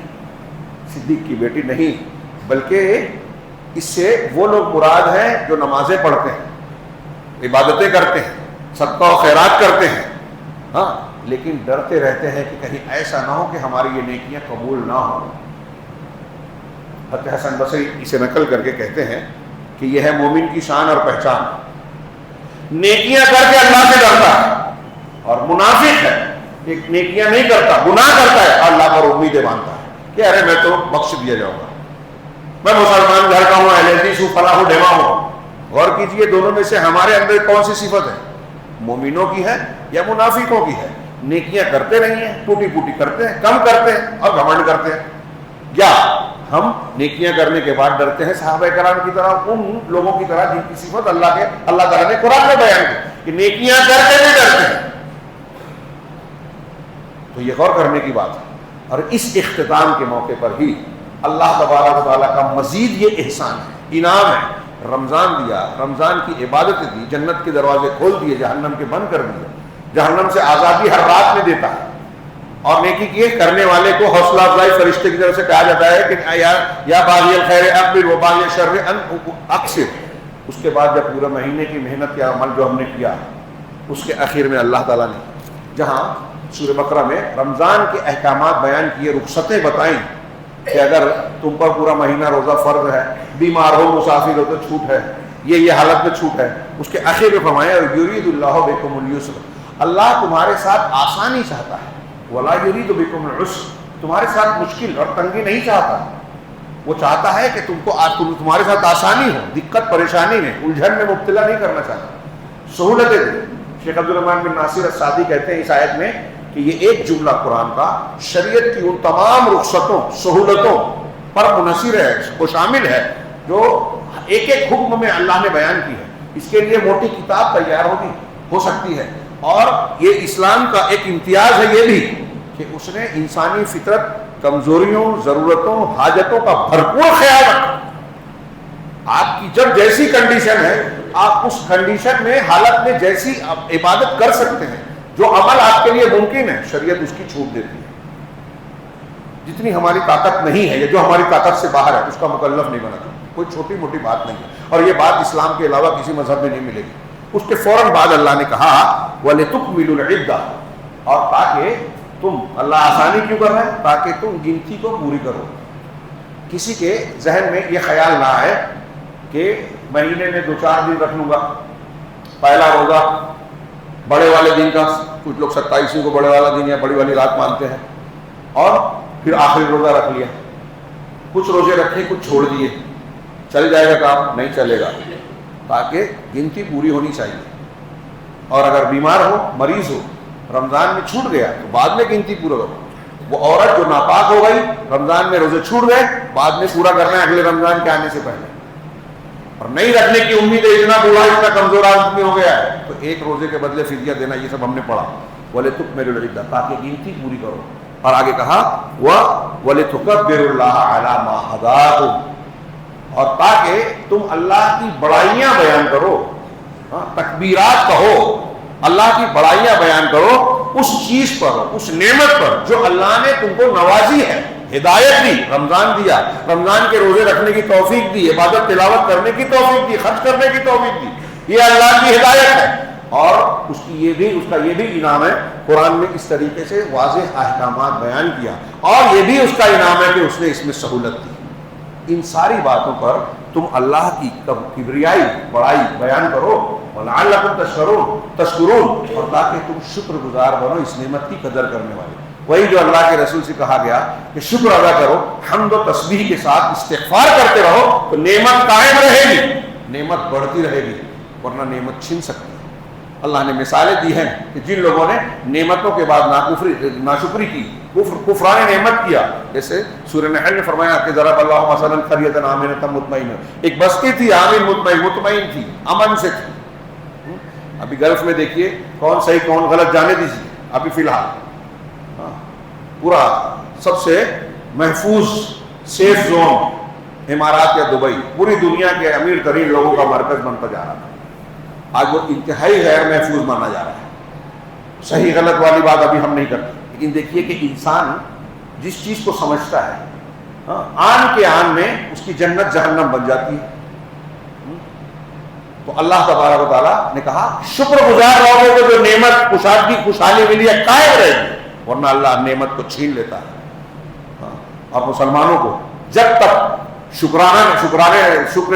صدیق کی بیٹی نہیں, بلکہ اس سے وہ لوگ مراد ہیں جو نمازیں پڑھتے ہیں, عبادتیں کرتے ہیں, صدقہ و خیرات کرتے ہیں, ہاں, لیکن ڈرتے رہتے ہیں کہ کہیں ایسا نہ ہو کہ ہماری یہ نیکیاں قبول نہ ہوں. حضرت حسن بصری اسے نقل کر کے کہتے ہیں کہ یہ ہے مومن کی شان اور پہچان. نیکیاں کر کے اللہ سے ڈرتا ہے, اور منافق ہے ایک نیکیاں نہیں کرتا, گناہ کرتا ہے, اللہ پر امیدیں باندھتا ہے کہ ارے میں تو بخش دیا جاؤں گا, میں مسلمان گھر کا ہوں, اہل حدیث ہوں, فلاں ہوں, ڈھیما ہوں. غور کیجئے دونوں میں سے ہمارے اندر کون سی صفت ہے, مومنوں کی ہے یا منافقوں کی ہے؟ نیکیاں کرتے نہیں ہیں, ٹوٹی پوٹی کرتے ہیں, کم کرتے ہیں اور گھمنڈ کرتے ہیں. یا ہم نیکیاں کرنے کے بعد ڈرتے ہیں صحابہ کرام کی طرح, ان لوگوں کی طرح جن کی صفت اللہ تعالیٰ نے قرآن میں بیان کی کہ نیکیاں کرتے بھی ڈرتے ہیں. تو یہ غور کرنے کی بات ہے. اور اس اختتام کے موقع پر ہی اللہ تبارک و تعالیٰ کا مزید یہ احسان ہے, انعام ہے. رمضان دیا, رمضان کی عبادت دی, جنت کے دروازے کھول دیے, جہنم کے بند کر دیے, جہنم سے آزادی ہر رات میں دیتا ہے. اور نیکی کیے کرنے والے کو حوصلہ افزائی فرشتے کی طرف سے کہا جاتا ہے کہ یا باغی الخیر اقبل و باغی الشر اقصر. اس کے بعد جب پورے مہینے کی محنت کا عمل جو ہم نے کیا, اس کے آخر میں اللہ تعالیٰ نے جہاں سورہ بقرہ میں رمضان کے احکامات بیان کیے, رخصتیں بتائیں کہ اگر تم پر پورا مہینہ روزہ فرض ہے, بیمار ہو, مسافر ہو تو چھوٹ ہے, یہ حالت میں چھوٹ ہے. اس کے آخر میں فرمایا یرید اللہ بکم الیسر, اللہ تمہارے ساتھ آسانی چاہتا ہے, ولا یرید بکم العسر, تمہارے ساتھ مشکل اور تنگی نہیں چاہتا. وہ چاہتا ہے کہ تمہارے ساتھ آسانی ہو, دقت پریشانی میں, الجھن میں مبتلا نہیں کرنا چاہتا, سہولتیں دے. شیخ عبدالرحمن بن ناصر السعدی کہتے ہیں اس آیت میں کہ یہ ایک جملہ قرآن کا شریعت کی ان تمام رخصتوں, سہولتوں پر منحصر ہے, وہ شامل ہے جو ایک ایک حکم میں اللہ نے بیان کی ہے. اس کے لیے موٹی کتاب تیار ہو سکتی ہے. اور یہ اسلام کا ایک امتیاز ہے یہ بھی کہ اس نے انسانی فطرت, کمزوریوں, ضرورتوں, حاجتوں کا بھرپور خیال رکھا. آپ کی جب جیسی کنڈیشن ہے, آپ اس کنڈیشن میں, حالت میں جیسی عبادت کر سکتے ہیں, جو عمل آپ کے لیے ممکن ہے, شریعت اس کی چھوٹ دیتی ہے. جتنی ہماری طاقت نہیں ہے یا جو ہماری طاقت سے باہر ہے اس کا مکلف نہیں بنا. کوئی چھوٹی موٹی بات نہیں ہے, اور یہ بات اسلام کے علاوہ کسی مذہب میں نہیں ملے گی. اس کے فوراً بعد اللہ نے کہا وَلِتُكْمِلُوا الْعِدَّةَ، اور تاکہ تم، اللہ آسانی کیوں کر رہا ہے؟ تاکہ تم گنتی کو پوری کرو. کسی کے ذہن میں یہ خیال نہ آئے کہ مہینے میں 2-4 دن رکھ لوں گا، پہلا روزہ بڑے والے دن کا، کچھ لوگ 27 کو بڑے والا دن یا بڑی والی رات مانتے ہیں، اور پھر آخری روزہ رکھ لیا. کچھ روزے رکھے، کچھ چھوڑ دیے. چل جائے گا کام؟ نہیں چلے گا، تاکہ گنتی پوری ہونی چاہیے. اور اگر بیمار ہو، مریض ہو، رمضان میں چھوٹ گیا تو بعد میں گنتی پورا کرو. وہ عورت جو ناپاک ہو گئی، رمضان میں روزے چھوٹ گئے، بعد میں پورا کرنا ہے اگلے رمضان کے آنے سے پہلے. اور نہیں رکھنے کی امید ہے، اتنا بوڑھا، اتنا کمزور آدمی ہو گیا ہے، تو ایک روزے کے بدلے فدیہ دینا. یہ سب ہم نے پڑھا. وَلِتُكْمِلُوا الْعِدَّةَ، تاکہ گنتی پوری کرو. اور آگے کہا وَلِتُكَبِّرُوا اللَّهَ عَلَى مَا هَدَاكُمْ، اور تاکہ تم اللہ کی بڑائیاں بیان کرو. تکبیرات کہو، اللہ کی بڑائیاں بیان کرو اس چیز پر، اس نعمت پر جو اللہ نے تم کو نوازی ہے. ہدایت دی، رمضان دیا، رمضان کے روزے رکھنے کی توفیق دی، عبادت تلاوت کرنے کی توفیق دی، خرچ کرنے کی توفیق دی. یہ اللہ کی ہدایت ہے. اور اس کا یہ بھی انعام ہے. قرآن میں اس طریقے سے واضح احکامات بیان کیا، اور یہ بھی اس کا انعام ہے کہ اس نے اس میں سہولت دی. ان ساری باتوں پر تم اللہ کی کبریائی، بڑائی بیان کرو. وَلَعَلَّكُمْ تَشْكُرُونَ، اور تاکہ تم شکر گزار بنو، اس نعمت کی قدر کرنے والے. وہی جو اللہ کے رسول سے کہا گیا کہ شکر ادا کرو، حمد و تسبیح کے ساتھ استغفار کرتے رہو، تو نعمت قائم رہے گی، نعمت بڑھتی رہے گی، ورنہ نعمت چھن سکتی ہے. اللہ نے مثالیں دی ہیں کہ جن لوگوں نے نعمتوں کے بعد ناشکری کی، کفران نعمت کیا. جیسے سورہ نحل نے فرمایا کہ ضرب اللہ مثلا قریۃ آمنۃ مطمئنہ، ایک بستی تھی آمن مطمئن تھی، امن سے تھی. ابھی گلف میں دیکھیے کون صحیح کون غلط جانے دیجیے. ابھی فی الحال پورا سب سے محفوظ سیف زون امارات یا دبئی پوری دنیا کے امیر ترین لوگوں کا مرکز بنتا جا رہا ہے. آج وہ انتہائی غیر محفوظ مانا جا رہا ہے. صحیح غلط والی بات ابھی ہم نہیں کرتے، لیکن دیکھیے کہ انسان جس چیز کو سمجھتا ہے، آن کے آن میں اس کی جنت جہنم بن جاتی ہے. تو اللہ تبارک و تعالیٰ نے کہا شکر گزار رہو گے تو جو نعمت کشادگی خوشحالی ملی ہے قائم رہے گی، ورنہ اللہ نعمت کو چھین لیتا ہے. اور مسلمانوں کو جب تک شکر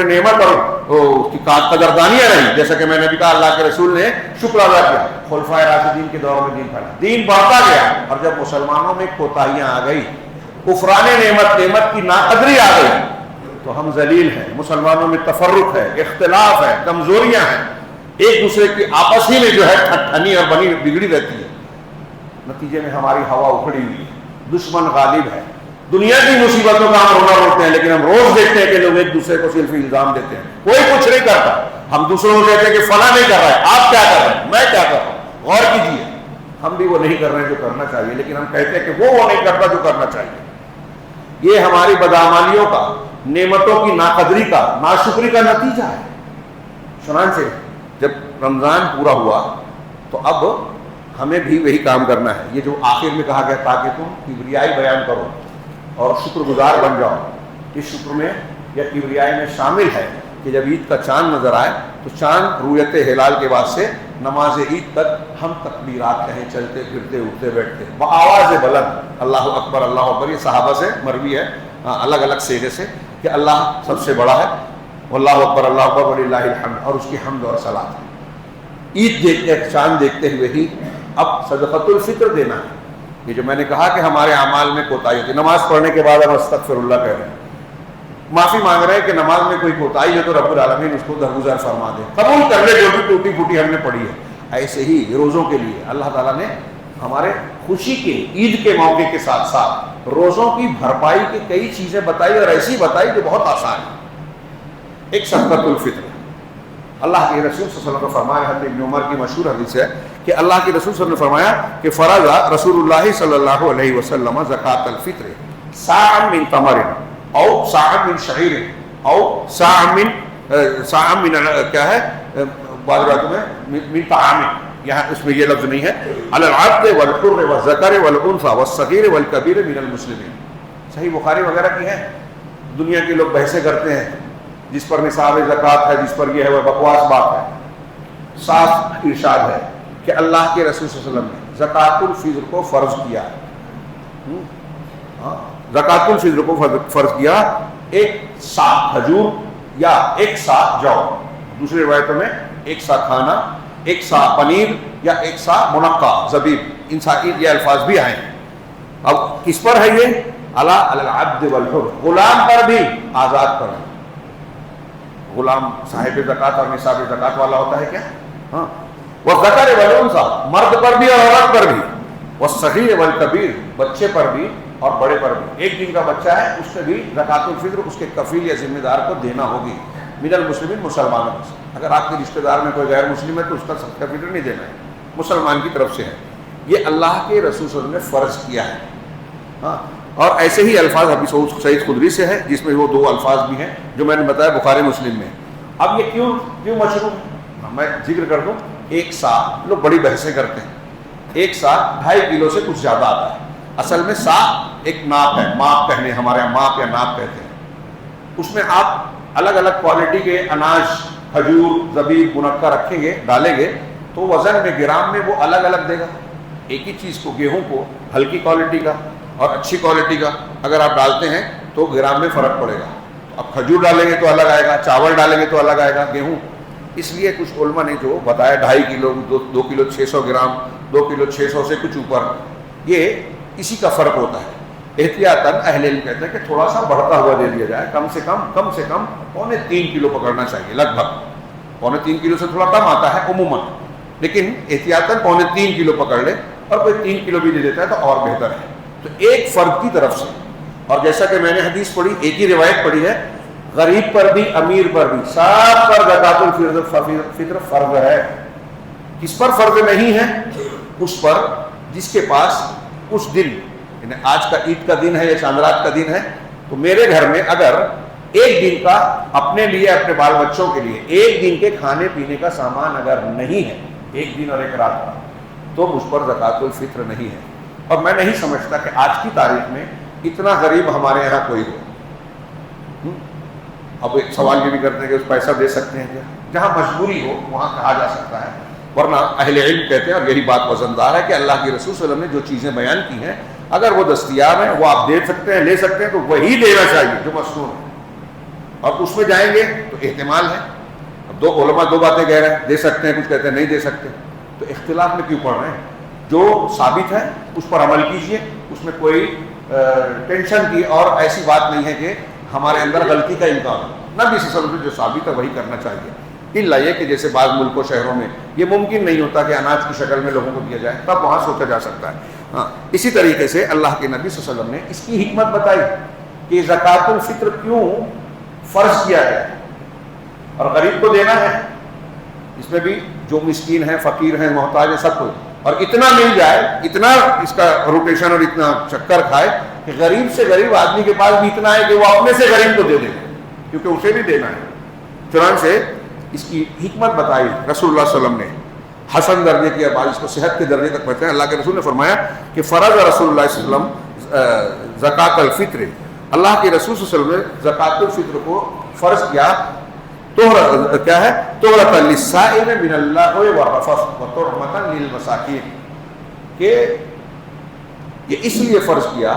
نعمت اور اس کی قدردانیاں رہی، جیسا کہ میں نے بھی کہا اللہ کے رسول نے شکر ادا کیا، خلفائے راشدین کے دور میں دین پھیلا، دین بڑھتا گیا. اور جب مسلمانوں میں کوتاہیاں آ گئی، کفران نعمت کی ناقدری آ گئی، تو ہم ذلیل ہیں. مسلمانوں میں تفرق ہے، اختلاف ہے، کمزوریاں ہیں، ایک دوسرے کی آپس ہی میں جو ہے ٹھنی اور بنی بگڑی رہتی ہے. نتیجے میں ہماری ہوا اکھڑی ہوئی ہے، دشمن غالب ہے. دنیا کی مصیبتوں کا ہم رونا روتے ہیں، لیکن ہم روز دیکھتے ہیں کہ لوگ ایک دوسرے کو صرف الزام دیتے ہیں. کوئی کچھ نہیں کرتا. ہم دوسروں کو کہتے ہیں کہ فلاں نہیں کر رہا ہے، آپ کیا کر رہے ہیں، میں کیا کر رہا ہوں. غور کیجیے، ہم بھی وہ نہیں کر رہے ہیں جو کرنا چاہیے، لیکن ہم کہتے ہیں کہ وہ نہیں کرتا جو کرنا چاہیے. یہ ہماری بدعمالیوں کا، نعمتوں کی ناقدری کا، ناشکری کا نتیجہ ہے. چنانچہ جب رمضان پورا ہوا تو اب ہمیں بھی وہی کام کرنا ہے. یہ جو آخر میں کہا گیا تاکہ تم کبریائی بیان کرو اور شکر گزار بن جاؤ، اس شکر میں یا کبریائی میں شامل ہے کہ جب عید کا چاند نظر آئے تو چاند رویت ہلال کے بعد سے نماز عید تک ہم تکبیرات کہیں، چلتے پھرتے اٹھتے بیٹھتے بآواز بلند اللہ اکبر اللہ اکبر. یہ صحابہ سے مروی ہے الگ الگ صیغے سے کہ اللہ سب سے بڑا ہے، اللہ اکبر وللہ الحمد، اور اس کی حمد اور صلاۃ. عید دیکھتے، چاند دیکھتے ہوئے ہی اب صدقۃ الفطر دینا ہے. یہ جو میں نے کہا کہ ہمارے اعمال میں کوتاہی ہوتی ہے، نماز پڑھنے کے بعد ہم استغفر اللہ کہہ رہے ہیں، معافی مانگ رہے ہیں کہ نماز میں کوئی کوتاہی ہے تو رب العالمین اس کو درگزر فرما دے، قبول کر لے جو بھی ٹوٹی پھوٹی ہم نے پڑھی ہے. ایسے ہی روزوں کے لیے اللہ تعالیٰ نے ہمارے خوشی کے عید کے موقع کے ساتھ ساتھ روزوں کی بھرپائی کی کئی چیزیں بتائی، اور ایسی بتائی جو بہت آسان ہے. ایک صدقۃ الفطر، اللہ کے رسول صلی اللہ علیہ وسلم کا فرمایا، حضرت ابن عمر کی مشہور حدیث ہے کہ اللہ کے رسول صلی اللہ علیہ وسلم نے فرمایا کہ فرض رسول اللہ صلی اللہ علیہ وسلم زکوٰۃ الفطر صاع من تمر او صاع من شعیر او صاع من کیا ہے بعض روایتوں میں من طعام، یہاں اس میں یہ لفظ نہیں ہے، علی العبد والحر والذکر والانثى والصغیر والکبیر من المسلمین. صحیح بخاری وغیرہ کی ہے. دنیا کے لوگ بحثیں کرتے ہیں جس پر نصاب زکوٰۃ ہے، جس پر یہ ہے، وہ بکواس بات ہے. صاف ارشاد ہے کہ اللہ کے رسول صلی اللہ علیہ وسلم نے زکوٰۃ الفطر کو فرض کیا ہے. زکوٰۃ الفطر کو فرض کیا 1 سا کھجور یا 1 سا جو، دوسری روایتوں میں 1 سا کھانا، 1 سا پنیر یا 1 سا منقع زبیب، ان یہ الفاظ بھی آئے ہیں. اب کس پر ہے یہ؟ علی العبد والحر، غلام پر بھی آزاد پر بھی. غلام صاحب زکوٰۃ اور نصاب زکوٰۃ والا ہوتا ہے کیا؟ ہاں. والذکر والانثی، مرد پر بھی اور عورت پر بھی. والصغیر والکبیر، بچے پر بھی اور بڑے پر بھی. 1 دن کا بچہ ہے اس سے بھی زکوٰۃ الفطر اس کے کفیل یا ذمہ دار کو دینا ہوگی. من المسلمین، مسلمانوں میں سے. اگر آپ کے رشتہ دار میں کوئی غیر مسلم ہے تو اس کا صدقہ فطر نہیں دینا ہے، مسلمان کی طرف سے ہے. یہ اللہ کے رسول صلی اللہ علیہ وسلم نے فرض کیا ہے. ہاں. اور ایسے ہی الفاظ ابی سعید خدری سے ہے جس میں وہ 2 الفاظ بھی ہیں جو میں نے بتایا بخاری مسلم میں. اب یہ کیوں مشروع ہے؟ میں ذکر کر دوں. 1 سا، لوگ بڑی بحثیں کرتے ہیں. 1 سا 2.5 کلو سے کچھ زیادہ آتا ہے. اصل میں سا ایک ناپ ہے، ماپ کہنے ہمارے یہاں ماپ یا ناپ کہتے ہیں. اس میں آپ الگ الگ کوالٹی کے اناج، کھجور، زبیب، منقع رکھیں گے، ڈالیں گے تو وزن میں گرام میں وہ الگ الگ دے گا. ایک ہی چیز کو، گیہوں کو ہلکی کوالٹی کا اور اچھی کوالٹی کا اگر آپ ڈالتے ہیں تو گرام میں فرق پڑے گا. اب کھجور ڈالیں گے تو الگ آئے گا، چاول ڈالیں گے تو الگ آئے گا، گیہوں. اس لیے کچھ علماء نے جو بتایا 2.5 کلو، 2 کلو 600 گرام، 2 کلو 600 سے کچھ اوپر، یہ اسی کا فرق ہوتا ہے. احتیاطاً اہل علم کہتے ہیں کہ تھوڑا سا بڑھتا ہوا دے دیا جائے. کم سے کم 3.25 کلو پکڑنا چاہیے، لگ بھگ 3.25 کلو سے تھوڑا کم آتا ہے عموماً، لیکن احتیاطاً 3.25 کلو پکڑ لے. اور کوئی 3 کلو بھی دے دیتا ہے تو اور بہتر ہے. تو ایک فرد کی طرف سے. اور جیسا کہ میں نے حدیث پڑھی، ایک ہی روایت پڑھی ہے، غریب پر بھی امیر پر بھی سب پر زکوٰۃ الفطر فرض ہے. کس پر فرض نہیں ہے؟ اس پر جس کے پاس اس دن، یعنی آج کا عید کا دن ہے یا چاندرات کا دن ہے، تو میرے گھر میں اگر 1 دن کا اپنے لیے، اپنے بال بچوں کے لیے 1 دن کے کھانے پینے کا سامان اگر نہیں ہے، 1 دن اور 1 رات کا، تو مجھ پر زکوٰۃ الفطر نہیں ہے. اور میں نہیں سمجھتا کہ آج کی تاریخ میں اتنا غریب ہمارے یہاں کوئی ہو. اب ایک سوال یہ بھی کرتے ہیں کہ اس پیسہ دے سکتے ہیں کیا؟ جہاں مجبوری ہو وہاں کہا جا سکتا ہے، ورنہ اہل علم کہتے ہیں، اور یہی بات وزندار ہے، کہ اللہ کے رسول صلی اللہ علیہ وسلم نے جو چیزیں بیان کی ہیں اگر وہ دستیاب ہیں، وہ آپ دے سکتے ہیں، لے سکتے ہیں، تو وہی دینا چاہیے جو مسنون ہے. اور اس میں جائیں گے تو احتمال ہے. اب 2 علماء 2 باتیں کہہ رہے ہیں، دے سکتے ہیں، کچھ کہتے ہیں نہیں دے سکتے. تو اختلاف میں کیوں پڑھ رہے ہیں؟ جو ثابت ہے اس پر عمل کیجئے. اس میں کوئی ٹینشن کی اور ایسی بات نہیں ہے کہ ہمارے اندر غلطی کا امکان ہو. نبی صلی اللہ علیہ وسلم جو ثابت ہے وہی کرنا چاہیے. الا یہ کہ جیسے بعض ملک و شہروں میں یہ ممکن نہیں ہوتا کہ اناج کی شکل میں لوگوں کو دیا جائے، تب وہاں سوچا جا سکتا ہے. ہاں. اسی طریقے سے اللہ کے نبی صلی اللہ علیہ وسلم نے اس کی حکمت بتائی کہ زکوٰۃ الفطر کیوں فرض کیا گیا اور غریب کو دینا ہے. اس میں بھی جو مسکین ہیں، فقیر ہیں، محتاج ہیں، سب کو، اور اتنا مل جائے، اتنا اس کا روٹیشن اور اتنا چکر کھائے کہ غریب سے غریب آدمی کے پاس بھی اتنا ہے کہ وہ اپنے سے غریب کو دے دے، کیونکہ اسے بھی دینا ہے. چنانچہ اس کی حکمت بتائی رسول اللہ صلی اللہ علیہ وسلم نے. حسن درجے کی بعض اس کو صحت کے درجے تک پہنچتے ہیں. اللہ کے رسول نے فرمایا کہ فرض رسول اللہ صلی اللہ علیہ وسلم زکوٰۃ الفطر، اللہ کے رسول صلی اللہ علیہ وسلم نے زکوٰۃ الفطر کو فرض کیا. کیا ہے؟ تحرۃ للصائم من اللغو والرفث وترحمۃ للمساکین، کہ یہ اس لیے فرض کیا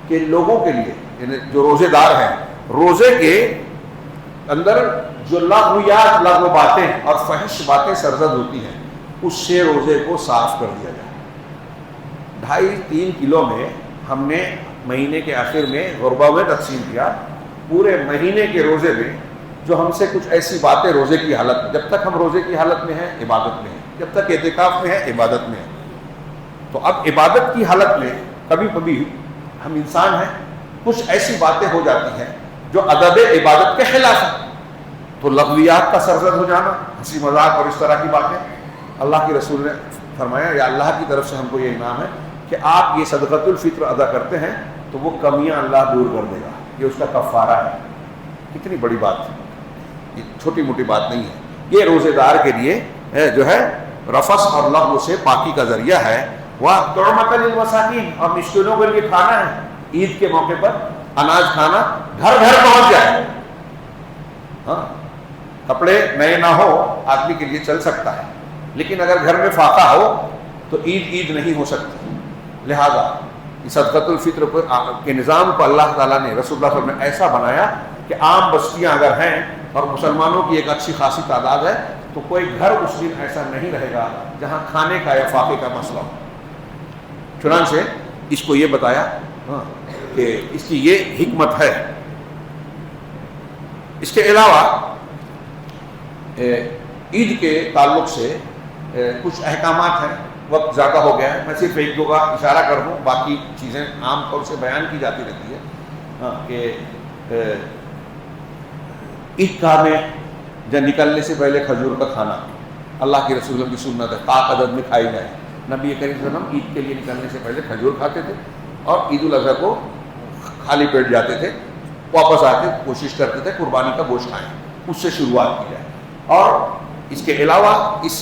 کہ لوگوں کے لیے، یعنی جو روزے دار ہیں، روزے کے اندر جو لغو باتیں اور فحش باتیں سرزد ہوتی ہیں، اس سے روزے کو صاف کر دیا جائے. 2.5-3 کلو میں ہم نے مہینے کے آخر میں غربا میں تقسیم کیا. پورے مہینے کے روزے میں جو ہم سے کچھ ایسی باتیں روزے کی حالت میں، جب تک ہم روزے کی حالت میں ہیں عبادت میں ہیں، جب تک اعتکاف میں ہیں عبادت میں ہیں، تو اب عبادت کی حالت میں کبھی کبھی ہم انسان ہیں، کچھ ایسی باتیں ہو جاتی ہیں جو ادب عبادت کے خلاف ہیں. تو لغویات کا سرزد ہو جانا، ہنسی مذاق اور اس طرح کی باتیں، اللہ کے رسول نے فرمایا یا اللہ کی طرف سے ہم کو یہ انعام ہے کہ آپ یہ صدقۃ الفطر ادا کرتے ہیں تو وہ کمیاں اللہ دور کر دے گا، یہ اس کا کفارہ ہے. کتنی بڑی بات ہے، یہ چھوٹی موٹی بات نہیں ہے. یہ روزے دار کے لیے جو ہے رفث اور لغو سے پاکی کا ذریعہ ہے. وَطُعْمَةً لِلْمَسَاكِينِ، اور مسکینوں کے لیے کھانا ہے. عید کے موقع پر اناج کھانا گھر گھر پہنچ جائے. ہاں، کپڑے نئے نہ ہو آدمی کے لیے چل سکتا ہے، لیکن اگر گھر میں فاقہ ہو تو عید نہیں ہو سکتی. لہذا صدقۃ الفطر کے نظام کو اللہ تعالیٰ نے، رسول اللہ صلی اللہ علیہ وسلم نے ایسا بنایا کہ عام بستیاں اگر ہیں اور مسلمانوں کی ایک اچھی خاصی تعداد ہے تو کوئی گھر اس دن ایسا نہیں رہے گا جہاں کھانے کا یا فاقے کا مسئلہ ہو. چنانچہ اس کو یہ بتایا کہ اس کی یہ حکمت ہے. اس کے علاوہ عید کے تعلق سے کچھ احکامات ہیں. وقت زیادہ ہو گیا ہے، میں صرف ایک دو کا اشارہ کر دوں، باقی چیزیں عام طور سے بیان کی جاتی رہتی ہے کہ عید گاہ میں جب نکلنے سے پہلے کھجور کا کھانا اللہ کے رسول کی سنت ہے، طاق عدد میں کھائی جائے. نبی کریم صلی اللہ علیہ وسلم عید کے لیے نکلنے سے پہلے کھجور کھاتے تھے اور عید الاضحیٰ کو خالی پیٹ جاتے تھے، واپس آ کے کوشش کرتے تھے قربانی کا گوشت کھائیں، اس سے شروعات کی جائے. اور اس کے علاوہ اس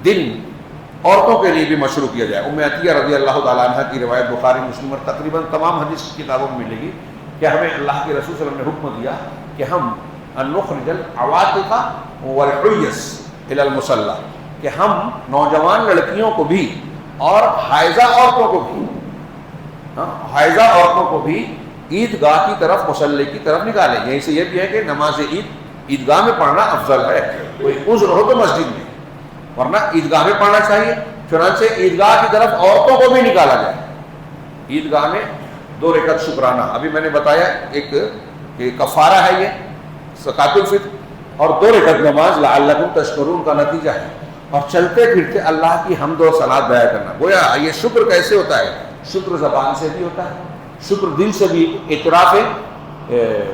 دن عورتوں کے لیے بھی مشروع کیا جائے. ام عطیہ رضی اللہ تعالیٰ عنہ کی روایت بخاری مسلم اور تقریباً تمام حدیث کی کتابوں میں ملے گی کہ ہمیں اللہ کے رسول صلی اللہ علیہ وسلم نے حکم دیا کہ ہم ان نخرج العواتق والحیض الی المصلی، کہ ہم نوجوان لڑکیوں کو بھی اور حائضہ عورتوں کو بھی عیدگاہ کی طرف، مصلی کی طرف نکالیں. یہیں سے یہ بھی ہے کہ نماز عید عیدگاہ میں پڑھنا افضل ہے. کوئی عذر ہو تو مسجد میں، ورنہ عیدگاہ میں پڑھنا چاہیے. چنانچہ عیدگاہ کی طرف عورتوں کو بھی نکالا جائے. عیدگاہ میں 2 رکعت شکرانہ، ابھی میں نے بتایا ایک کہ کفارہ ہے یہ زکوٰۃ الفطر، اور 2 رکعت نماز لعلکم تشکرون کا نتیجہ ہے. اور چلتے پھرتے اللہ کی حمد و ثنا بیان کرنا. گویا یہ شکر کیسے ہوتا ہے؟ شکر زبان سے بھی ہوتا ہے، شکر دل سے بھی، اعتراف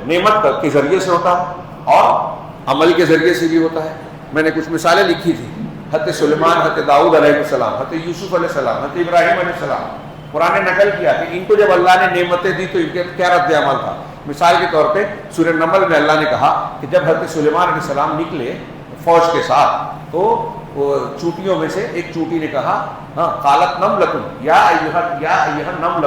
نعمت کے ذریعے سے ہوتا ہے اور عمل کے ذریعے سے بھی ہوتا ہے. میں نے کچھ مثالیں لکھی تھی. حضرت سلیمان، حضرت داؤد علیہ السلام، حضرت یوسف علیہ السلام، حضرت ابراہیم علیہ السلام. قرآن نے نقل کیا کہ ان کو جب اللہ نے نعمتیں دی تو ان کے کیا رد عمل تھا. مثال کے طور پہ سورہ نمل میں اللہ نے کہا کہ جب حضرت سلیمان علیہ السلام نکلے فوج کے ساتھ تو وہ چونٹیوں میں سے ایک چونٹی نے کہا قالت نملۃ یا ایھا النمل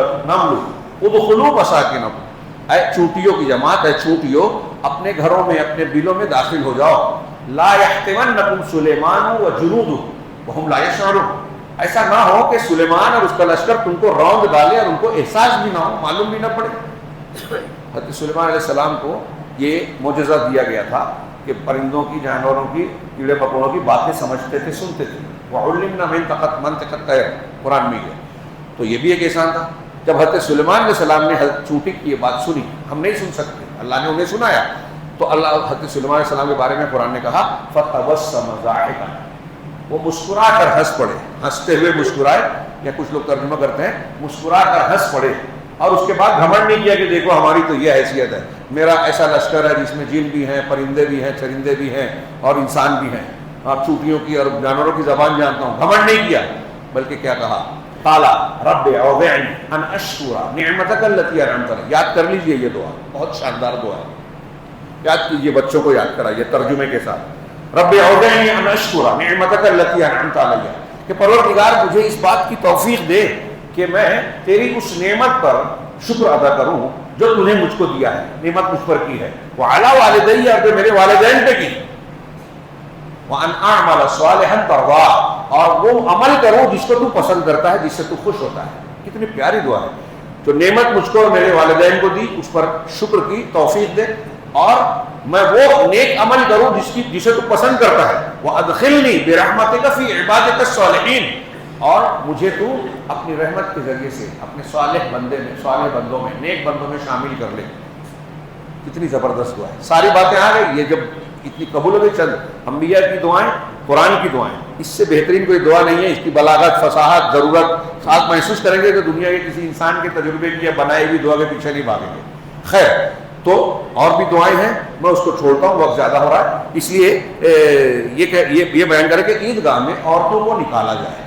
ادخلوا مساکنکم، اے چونٹیوں کی جماعت، اے چونٹیوں اپنے گھروں میں، اپنے بلوں میں داخل ہو جاؤ. لا یحطمنکم سلیمان وجنودہ وہم لا یشعرون، ایسا نہ ہو کہ سلیمان اور اس کا لشکر تم کو روند ڈالے اور ان کو احساس بھی نہ ہو، معلوم بھی نہ پڑے. حضرت سلیمان علیہ السلام کو یہ معجزہ دیا گیا تھا کہ پرندوں کی، جانوروں کی، کیڑے مکوڑوں کی باتیں سمجھتے تھے، سنتے تھے. وَعُلِّمْنَا مَنطِقَ الطَّيْرِ قرآن میں ہے. تو یہ بھی ایک احسان تھا. جب حضرت سلیمان علیہ السلام نے حضرت چونٹی کی یہ بات سنی، ہم نہیں سن سکتے، اللہ نے انہیں سنایا، تو اللہ حضرت سلیمان علیہ السلام کے بارے میں قرآن نے کہا فَتَبَسَّمَ ضَاحِكًا، وہ مسکرا کر ہنس پڑے. ہنستے ہوئے مسکرائے، یا کچھ لوگ ترجمہ کرتے ہیں مسکرا کر ہنس پڑے. اور اس کے بعد گھمنڈ نہیں کیا کہ دیکھو ہماری تو یہ حیثیت ہے، میرا ایسا لشکر ہے جس میں جن بھی ہیں، پرندے بھی ہیں، چرندے بھی ہیں اور انسان بھی ہیں، آپ چونٹیوں کی اور جانوروں کی زبان جانتا ہوں. گھمنڈ نہیں کیا، بلکہ کیا کہا قال رب اوزعنی ان اشکر نعمتک التی انعمت علی. یاد کر لیجئے یہ دعا، بہت شاندار دعا ہے، یاد کیجئے، بچوں کو یاد کرائیے ترجمے کے ساتھ. رب اوزعنی ان اشکر نعمتک التی انعمت علی، کہ پروردگار مجھے اس بات کی توفیق دے کہ میں تیری اس نعمت پر شکر ادا کروں جو تو نے مجھ کو دیا ہے، نعمت مجھ پر کی ہے. وعلی والدی، اور جو میرے والدین پہ کی. وان اعمل صالحا ترضاه، اور وہ عمل کروں جس کو تو پسند کرتا ہے، جس سے تو خوش ہوتا ہے. کتنی پیاری دعا ہے. جو نعمت مجھ کو اور میرے والدین کو دی اس پر شکر کی توفیق دے، اور میں وہ نیک عمل کروں جسے تو پسند کرتا ہے. وادخلنی برحمتک فی عبادک الصالحین، اور مجھے تو اپنی رحمت کے ذریعے سے اپنے صالح بندوں میں، نیک بندوں میں شامل کر لے. کتنی زبردست دعا ہے. ساری باتیں آ گئی. یہ جب اتنی قبول ہو گئی، چند انبیاء کی دعائیں، قرآن کی دعائیں، اس سے بہترین کوئی دعا نہیں ہے. اس کی بلاغت، فصاحت، ضرورت آپ محسوس کریں گے کہ دنیا کے کسی انسان کے تجربے کی یا بنائی ہوئی دعا کے پیچھے نہیں بھاگیں گے. خیر، تو اور بھی دعائیں ہیں، میں اس کو چھوڑتا ہوں، وقت زیادہ ہو رہا ہے، اس لیے یہ بیان کریں کہ عیدگاہ میں عورتوں کو نکالا جائے.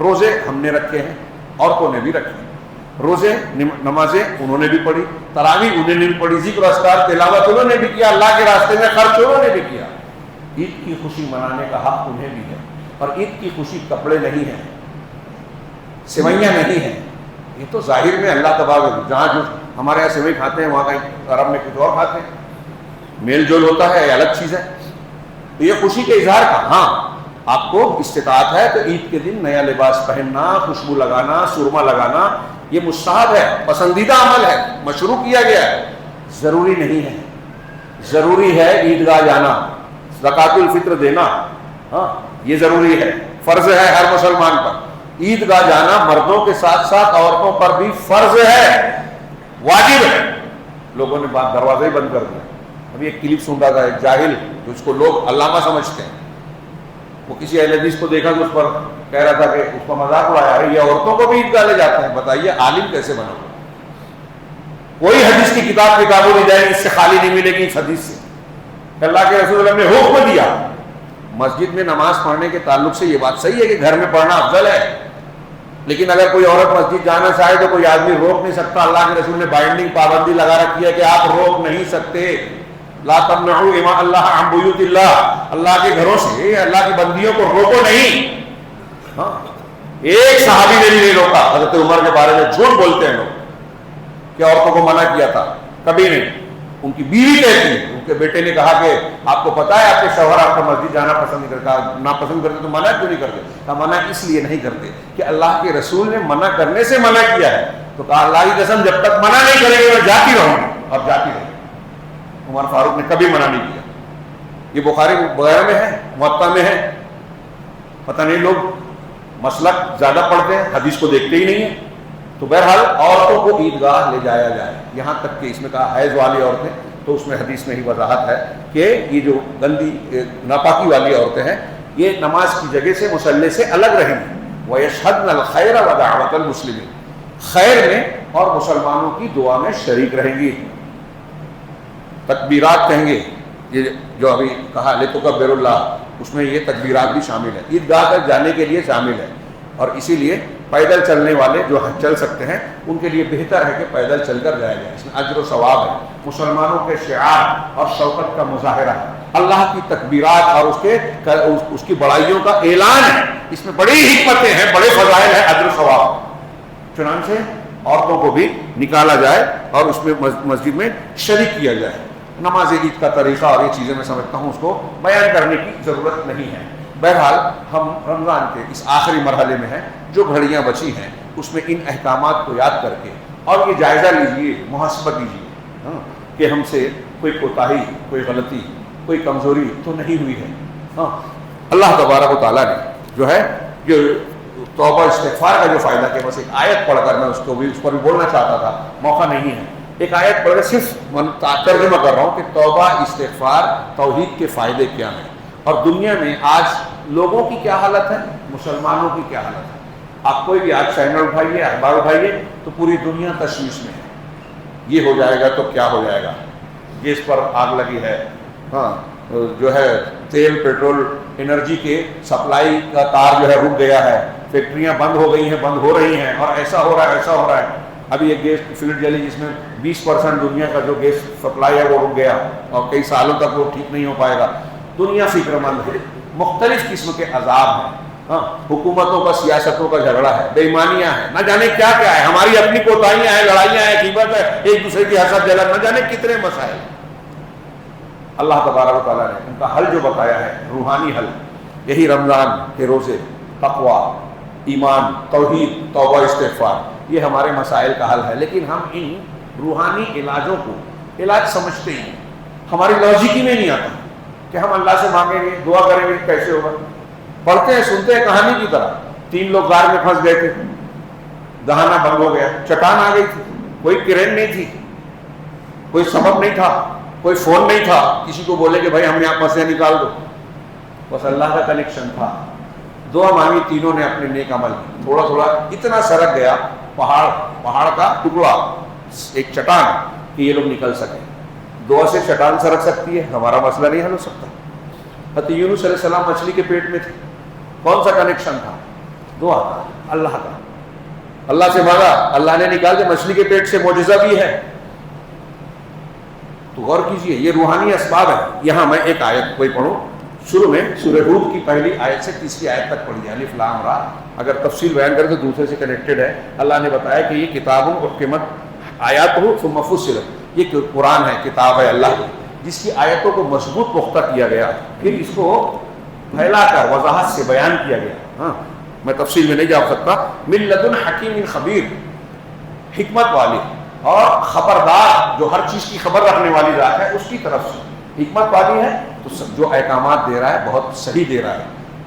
روزے ہم نے رکھے ہیں، عورتوں نے بھی رکھے. روزے، نمازیں انہوں نے بھی پڑھی، تراویح انہوں نے بھی پڑھی، ذکر اذکار تلاوت انہوں نے بھی کیا، اللہ کے راستے میں خرچ انہوں نے بھی کیا. عید کی خوشی منانے کا حق انہیں بھی ہے. اور عید کی خوشی کپڑے نہیں ہیں، سوئیاں نہیں ہیں. یہ تو ظاہر میں اللہ تبارک، جہاں جو ہمارے یہاں سوئی کھاتے ہیں وہاں کہیں عرب میں کچھ اور کھاتے ہیں، میل جول ہوتا ہے، الگ چیز ہے. تو یہ خوشی کے اظہار کا، ہاں آپ کو استطاعت ہے تو عید کے دن نیا لباس پہننا، خوشبو لگانا، سرما لگانا، یہ مستحب ہے، پسندیدہ عمل ہے، مشروع کیا گیا ہے، ضروری نہیں ہے۔ ضروری ہے عیدگاہ جانا، زکوٰۃ الفطر دینا، ہاں یہ ضروری ہے، فرض ہے ہر مسلمان پر۔ عیدگاہ جانا مردوں کے ساتھ ساتھ عورتوں پر بھی فرض ہے، واجب ہے۔ لوگوں نے بات دروازے ہی بند کر دیا۔ ابھی ایک کلپ سن رہا تھا، ایک جاہل جو اس کو لوگ علامہ سمجھتے ہیں، وہ کسی اہل حدیث کو دیکھا تو اس پر کہہ رہا تھا کہ اس کا مذاق اڑایا، ارے یہ عورتوں کو بھی عیدگاہ لے جاتے ہیں، بتائیے عالم کیسے بنا؟ کوئی حدیث کی کتابوں نہیں جائے گی اس سے خالی نہیں ملے گی اس حدیث سے۔ اللہ کے رسول اللہ نے حکم دیا، مسجد میں نماز پڑھنے کے تعلق سے یہ بات صحیح ہے کہ گھر میں پڑھنا افضل ہے، لیکن اگر کوئی عورت مسجد جانا چاہے تو کوئی آدمی روک نہیں سکتا۔ اللہ کے رسول نے بائنڈنگ پابندی لگا رکھی ہے کہ آپ روک نہیں سکتے۔ لا تمنعوا اماء اللہ عن بیوت اللہ، اللہ کے گھروں سے اللہ کی بندیوں کو روکو نہیں۔ ہاں ایک صحابی نے بھی نہیں روکا۔ حضرت عمر کے بارے میں جھوٹ بولتے ہیں لوگ کہ عورتوں کو منع کیا تھا، کبھی نہیں۔ ان کی بیوی کہتی ہے، ان کے بیٹے نے کہا کہ آپ کو پتا ہے آپ کے شوہر آپ کو مسجد جانا پسند نہیں کرتا، ناپسند کرتے تو منع کیوں نہیں کرتے؟ کہا منع اس لیے نہیں کرتے کہ اللہ کے رسول نے منع کرنے سے منع کیا ہے۔ تو کہا اللہ کی قسم جب تک منع نہیں کریں گے میں جاتی رہوں گی، اور جاتی رہوں۔ عمر فاروق نے کبھی منع نہیں کیا۔ یہ بخاری وغیرہ میں ہے، موطا میں ہے۔ پتہ نہیں لوگ مسلک زیادہ پڑھتے ہیں، حدیث کو دیکھتے ہی نہیں ہیں۔ تو بہرحال عورتوں کو عیدگاہ لے جایا جائے، یہاں تک کہ اس میں کہا حیض والی عورتیں، تو اس میں حدیث میں ہی وضاحت ہے کہ یہ جو گندی ناپاکی والی عورتیں ہیں یہ نماز کی جگہ سے مصلی سے الگ رہیں گی۔ وَيَشْهَدْنَ الْخَيْرَ وَدَعْوَةَ الْمُسْلِمِينَ، خیر میں اور مسلمانوں کی دعا میں شریک رہیں گی، تکبیرات کہیں گے۔ یہ جو ابھی کہا لِتُكَبِّرُ اللَّهَ، اس میں یہ تکبیرات بھی شامل ہے، عیدگاہ تک جانے کے لیے شامل ہے۔ اور اسی لیے پیدل چلنے والے جو چل سکتے ہیں ان کے لیے بہتر ہے کہ پیدل چل کر جایا جائے، اس میں اجر و ثواب ہے، مسلمانوں کے شعار اور شوکت کا مظاہرہ ہے، اللہ کی تکبیرات اور اس کی بڑائیوں کا اعلان ہے، اس میں بڑی حکمتیں ہیں، بڑے فضائل ہیں، اجر و ثواب۔ چنانچہ عورتوں کو بھی نکالا جائے اور اس میں مسجد میں شریک کیا جائے۔ نماز عید کا طریقہ اور یہ چیزیں میں سمجھتا ہوں اس کو بیان کرنے کی ضرورت نہیں ہے۔ بہرحال ہم رمضان کے اس آخری مرحلے میں ہیں، جو گھڑیاں بچی ہیں اس میں ان احکامات کو یاد کر کے اور یہ جائزہ لیجئے، محاسبہ کیجیے کہ ہم سے کوئی کوتاہی، کوئی غلطی، کوئی کمزوری تو نہیں ہوئی ہے۔ اللہ تبارک و تعالیٰ نے جو ہے جو توبہ استغفار کا جو فائدہ کہ بس ایک آیت پڑھ کر میں اس پر بھی بولنا چاہتا تھا، موقع نہیں ہے۔ ایک آیت پڑھ کر صرف ترجمہ کر رہا ہوں کہ توبہ استغفار توحید کے فائدے کیا ہیں، اور دنیا میں آج لوگوں کی کیا حالت ہے، مسلمانوں کی کیا حالت ہے۔ آپ کوئی بھی آج چینل اٹھائیے، اخبار اٹھائیے تو پوری دنیا تشویش میں ہے، یہ ہو جائے گا تو کیا ہو جائے گا، گیس پر آگ لگی ہے، ہاں جو ہے تیل پیٹرول انرجی کے سپلائی کا تار جو ہے رک گیا ہے، فیکٹریاں بند ہو گئی ہیں، بند ہو رہی ہیں، اور ایسا ہو رہا ہے ایسا ہو رہا ہے۔ ابھی ایک گیس فیلڈ جلی جس میں 20% دنیا کا جو گیس سپلائی ہے وہ رک گیا، اور کئی سالوں تک وہ ٹھیک نہیں ہو پائے گا۔ دنیا فکر مند ہے، مختلف قسم کے عذاب ہیں، ہاں حکومتوں کا سیاستوں کا جھگڑا ہے، بے ایمانیاں ہیں، نہ جانے کیا کیا ہے، ہماری اپنی کوتاہیاں ہیں، لڑائیاں ہیں، غیبت ہے، ایک دوسرے کی حسد جلن، نہ جانے کتنے مسائل۔ اللہ تبارک و تعالیٰ نے ان کا حل جو بتایا ہے، روحانی حل، یہی رمضان کے روزے، تقویٰ، ایمان، توحید، توبہ، استغفار، یہ ہمارے مسائل کا حل ہے۔ لیکن ہم ان روحانی علاجوں کو علاج سمجھتے ہیں، ہماری لاجک ہی میں نہیں آتا کہ ہم اللہ سے مانگیں گے، دعا کریں گے، کیسے ہوگا؟ پڑھتے ہیں، سنتے ہیں کہانی کی طرح، 3 لوگ غار میں پھنس گئے تھے، دہانا بند ہو گیا، چٹان آ گئی تھی، کوئی کرین نہیں تھی، کوئی سبب نہیں تھا، کوئی فون نہیں تھا کسی کو بولے کہ بھائی ہم نے آپ پھنسے نکال دو، بس اللہ کا کنیکشن تھا۔ دعا مانگی، تینوں نے اپنے نیک عمل، تھوڑا تھوڑا اتنا سرک گیا پہاڑ کا ٹکڑا، ایک چٹان، کہ یہ لوگ نکل سکے۔ دعا سے چٹان سرک سکتی ہے، ہمارا مسئلہ نہیں حل ہو سکتا۔ حضرت یونس علیہ السلام مچھلی کے پیٹ میں تھے، کون سا کنیکشن تھا؟ دعا کا، اللہ کا، اللہ سے مانگا، اللہ نے نکال دیا، مچھلی کے پیٹ سے معجزہ بھی ہے۔ تو غور کیجئے، یہ روحانی اسباب ہے۔ یہاں میں ایک آیت کوئی پڑھوں، شروع میں سورہ ہود کی پہلی آیت سے تیسری آیت تک پڑھی ہے، الف لام را، اگر تفصیل بیان کریں تو دوسرے سے کنیکٹڈ ہے۔ اللہ نے بتایا کہ یہ کتابوں احکمت آیاتہ ثم فصلت، یہ قرآن ہے، کتاب ہے اللہ کی، جس کی آیتوں کو مضبوط پختہ کیا گیا، پھر اس کو پھیلا کر وضاحت سے بیان کیا گیا. ہاں میں تفصیل میں نہیں جا سکتا. من لدن حکیم خبیر, حکمت والی اور خبردار, جو ہر چیز کی خبر رکھنے والی ذات ہے, اس کی طرف سے حکمت والی ہے. تو جو احکامات دے رہا ہے بہت صحیح دے رہا ہے,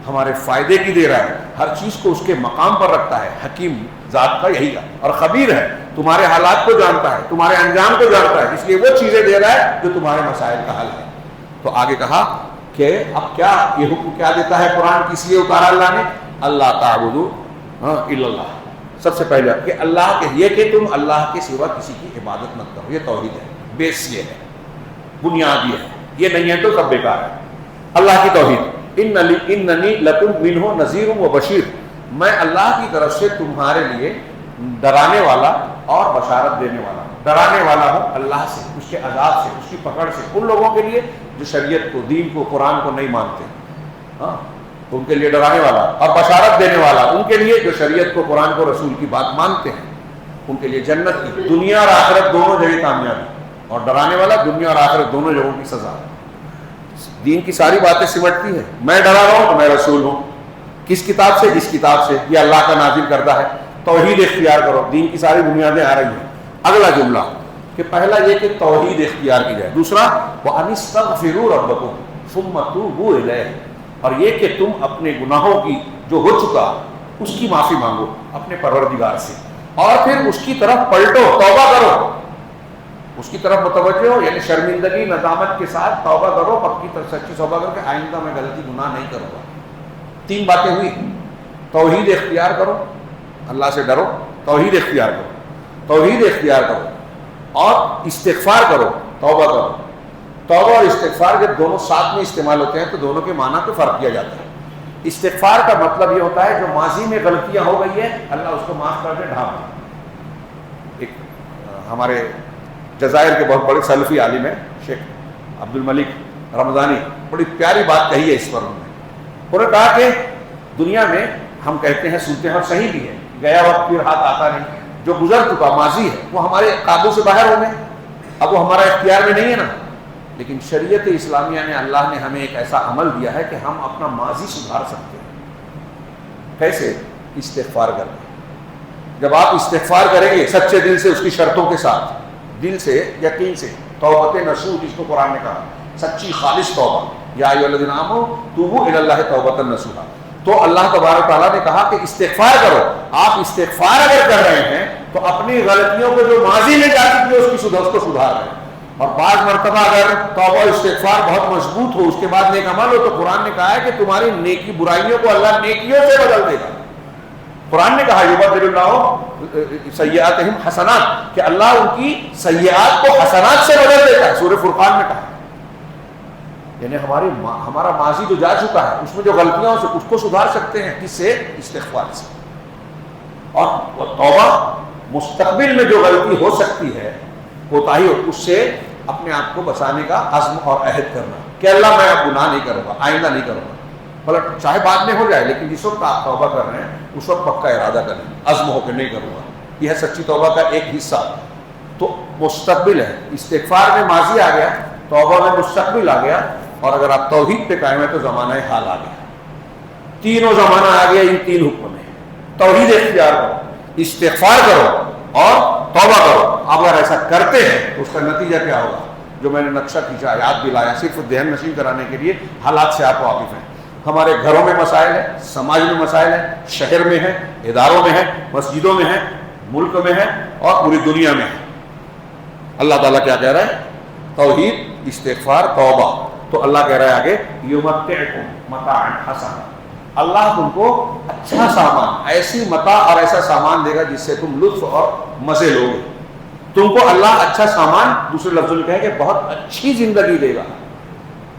ہمارے فائدے کی دے رہا ہے, ہر چیز کو اس کے مقام پر رکھتا ہے. حکیم ذات کا یہی ہے. اور خبیر ہے, تمہارے حالات کو جانتا ہے, تمہارے انجام کو جانتا ہے, اس لیے وہ چیزیں دے رہا ہے جو تمہارے مسائل کا حل ہے. تو آگے کہا کہ اب کیا یہ حکم کیا دیتا ہے قرآن, کس لیے اتارا اللہ نے؟ اللہ تعبدوا الا اللہ. سب سے پہلے کہ اللہ کے یہ کہ تم اللہ کے سوا کسی کی عبادت مت کرو. یہ توحید ہے, بیس یہ ہے, بنیاد یہ ہے. یہ نہیں ہے تو سب بیکار ہے. اللہ کی توحید. اننی لکم منہ نذیر و بشیر, میں اللہ کی طرف سے تمہارے لیے ڈرانے والا اور بشارت دینے والا ہوں. ڈرانے والا ہوں اللہ سے, اس کے عذاب سے, اس کی پکڑ سے, ان لوگوں کے لیے جو شریعت کو, دین کو, قرآن کو نہیں مانتے. ہاں ان کے لیے ڈرانے والا, اور بشارت دینے والا ان کے لیے جو شریعت کو, قرآن کو, رسول کی بات مانتے ہیں. ان کے لیے جنت کی, دنیا اور آخرت دونوں جگہ کامیابی, اور ڈرانے والا دنیا اور آخرت دونوں جگہوں کی سزا. دین کی ساری باتیں سمٹتی ہیں. میں ڈرا رہا ہوں تو میں رسول ہوں. کس کتاب سے؟ اس کتاب سے, یہ اللہ کا نازل کردہ ہے. توحید اختیار کرو. دین کی ساری بنیادیں آ رہی ہیں. اگلا جملہ کہ پہلا یہ کہ توحید اختیار کی جائے. دوسرا وَأَنِ اسْتَغْفِرُوا رَبَّكُمْ ثُمَّ تُوبُوا إِلَيْهِ, اور یہ کہ تم اپنے گناہوں کی جو ہو چکا اس کی معافی مانگو اپنے پروردگار سے, اور پھر اس کی طرف پلٹو, توبہ کرو, اس کی طرف متوجہ ہو. یعنی شرمندگی, ندامت کے ساتھ توبہ کرو, پکی سچی توبہ کر کے آئندہ میں غلطی گناہ نہیں کروں گا. 3 باتیں ہوئی. توحید اختیار کرو, اللہ سے ڈرو, توحید اختیار کرو, توحید اختیار کرو, اور استغفار کرو, توبہ کرو. توبہ اور استغفار جب دونوں ساتھ میں استعمال ہوتے ہیں تو دونوں کے معنی پہ فرق کیا جاتا ہے. استغفار کا مطلب یہ ہوتا ہے جو ماضی میں غلطیاں ہو گئی ہیں اللہ اس کو معاف کر دے, ڈھانپ دے. ایک ہمارے جزائر کے بہت بڑے سلفی عالم ہیں شیخ عبد الملک رمضانی, بڑی پیاری بات کہی ہے اس پر. انہوں نے کہا کہ دنیا میں ہم کہتے ہیں, سنتے ہیں, اور صحیح بھی ہے, گیا وقت پھر ہاتھ آتا نہیں. جو گزر چکا ماضی ہے وہ ہمارے قابو سے باہر ہو گئے, اب وہ ہمارا اختیار میں نہیں ہے نا. لیکن شریعت اسلامیہ نے, اللہ نے ہمیں ایک ایسا عمل دیا ہے کہ ہم اپنا ماضی سدھار سکتے ہیں. کیسے؟ استغفار کر کے. جب آپ استغفار کریں گے سچے دل سے, اس کی شرطوں کے ساتھ, دل سے, یقین سے, توبۃ نصوح جس کو قرآن نے کہا, سچی خالص توبہ, یا ایھا الذین آمنوا توبوا الی اللہ توبۃ نصوحا. تو اللہ تبارک تعالیٰ نے کہا کہ استغفار کرو. آپ استغفار اگر کر رہے ہیں تو اپنی غلطیوں کو جو ماضی میں جا چکی ہے اس کو سدھار رہے ہیں. اور بعض مرتبہ اگر توبہ و استغفار بہت مضبوط ہو, اس کے بعد نیک عمل ہو, تو قرآن نے کہا ہے کہ تمہاری نیکی برائیوں کو اللہ نیکیوں سے بدل دے گا. قرآن نے کہا یبدل اللہ سیئاتہم حسنات, کہ اللہ ان کی سیئات کو حسنات سے بدل دیتا ہے. سورہ فرقان میں کہا. یعنی ہمارا ماضی جو جا چکا ہے اس میں جو غلطیاں ہیں اس کو سدھار سکتے ہیں. کس سے؟ استغفار سے. اور توبہ مستقبل میں جو غلطی ہو سکتی ہے, کوتاہی, اس سے اپنے آپ کو بچانے کا عزم اور عہد کرنا کہ اللہ میں اب گناہ نہیں کروں گا, آئندہ نہیں کروں گا. مطلب چاہے بعد میں ہو جائے, لیکن جس وقت آپ توبہ کر رہے ہیں اس وقت پکا ارادہ کریں, عزم ہو کے نہیں کروں گا. یہ ہے سچی توبہ کا ایک حصہ. تو مستقبل ہے. استغفار میں ماضی آ گیا, توبہ میں مستقبل آ گیا, اور اگر آپ توحید پہ قائم ہیں تو زمانہ حال آ گیا. تینوں زمانہ آ گیا ان 3 حکم میں. توحید اختیار کرو, استغفار کرو, اور توبہ کرو. اب اگر ایسا کرتے ہیں تو اس کا نتیجہ کیا ہوگا؟ جو میں نے نقشہ کھینچا, یاد دلایا, صرف ذہن نشین کرانے کے لیے. حالات سے آپ واقف ہیں. ہمارے گھروں میں مسائل ہیں, سماج میں مسائل ہیں, شہر میں ہیں, اداروں میں ہیں, مسجدوں میں ہیں, ملک میں ہیں, اور پوری دنیا میں ہیں. اللہ تعالیٰ کیا کہہ رہا ہے؟ توحید, استغفار, توبہ. تو اللہ کہہ رہا ہے آگے یمتعکم متاعا حسنا, اللہ تم کو اچھا سامان, ایسی متاع اور ایسا سامان دے گا جس سے تم لطف اور مزے لوگے. تم کو اللہ اچھا سامان, دوسرے لفظوں میں کہیں کہ بہت اچھی زندگی دے گا,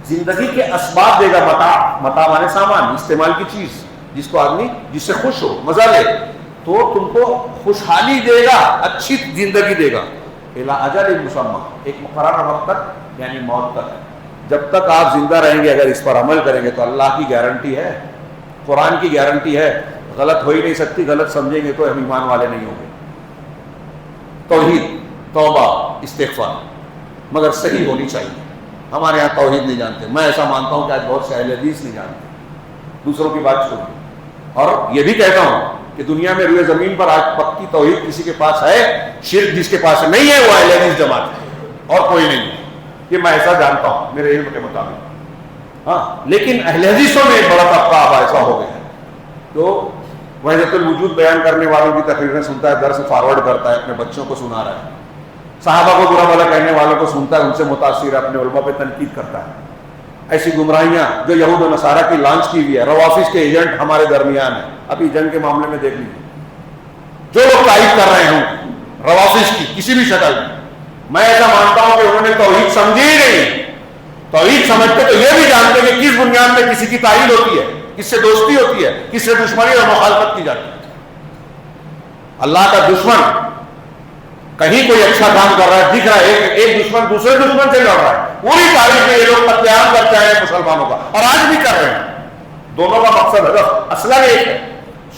زندگی کے اسباب دے گا. متاع مانے سامان, استعمال کی چیز, جس کو آدمی جس سے خوش ہو, مزہ لے. تو تم کو خوشحالی دے گا, اچھی زندگی دے گا. الی اجل مسمى, ایک مقررہ وقت تک, یعنی موت تک. جب تک آپ زندہ رہیں گے اگر اس پر عمل کریں گے تو اللہ کی گارنٹی ہے, قرآن کی گارنٹی ہے, غلط ہو ہی نہیں سکتی. غلط سمجھیں گے تو ہم ایمان والے نہیں ہوں گے. توحید, توبہ, استغفار, مگر صحیح ہونی چاہیے. ہمارے یہاں توحید نہیں جانتے. میں ایسا مانتا ہوں کہ آج بہت سے اہل حدیث نہیں جانتے. دوسروں کی بات چھوڑ دی۔ اور یہ بھی کہتا ہوں کہ دنیا میں روئے زمین پر آج پکی توحید کسی کے پاس ہے، شرک جس کے پاس نہیں ہے وہ اہل حدیث جماعت ہے اور کوئی نہیں ہے، یہ میں ایسا جانتا ہوں میرے علم کے مطابق۔ ہاں لیکن اہل حدیثوں میں ایک بڑا طبقہ اب ایسا ہو گیا ہے تو وحدت الوجود بیان کرنے والوں کی تقریریں سنتا ہے، درس فارورڈ کرتا ہے، اپنے بچوں کو سنا رہا ہے، صحابہ کو برا بھلا کہنے والوں کو سنتا ہے، ان سے متاثر ہے، اپنے علماء پہ تنقید کرتا ہے۔ ایسی گمراہیاں جو یہود و نصارہ کی لانچ کی ہوئی ہے، روافظ کے ایجنٹ ہمارے درمیان ہیں، ابھی جنگ کے معاملے میں دیکھ لیجیے جو لوگ تائید کر رہے ہوں روافظ کی کسی بھی شکل میں ایسا مانتا ہوں کہ انہوں نے توحید سمجھی ہی نہیں۔ توحید سمجھتے تو یہ بھی جانتے کہ کس بنیاد میں کسی کی تائید ہوتی ہے، کس سے دوستی ہوتی ہے، کس سے دشمنی اور مخالفت کی جاتی ہے۔ اللہ کا دشمن کہیں کوئی اچھا کام کر رہا ہے، دکھ رہا ہے ایک دشمن دوسرے دشمن سے لڑ رہا ہے، پوری تاریخ میں یہ لوگ قتل عام کرتے ہیں مسلمانوں کا، اور آج بھی کر رہے ہیں۔ دونوں کا مقصد ہدف اصلاً ایک ہے،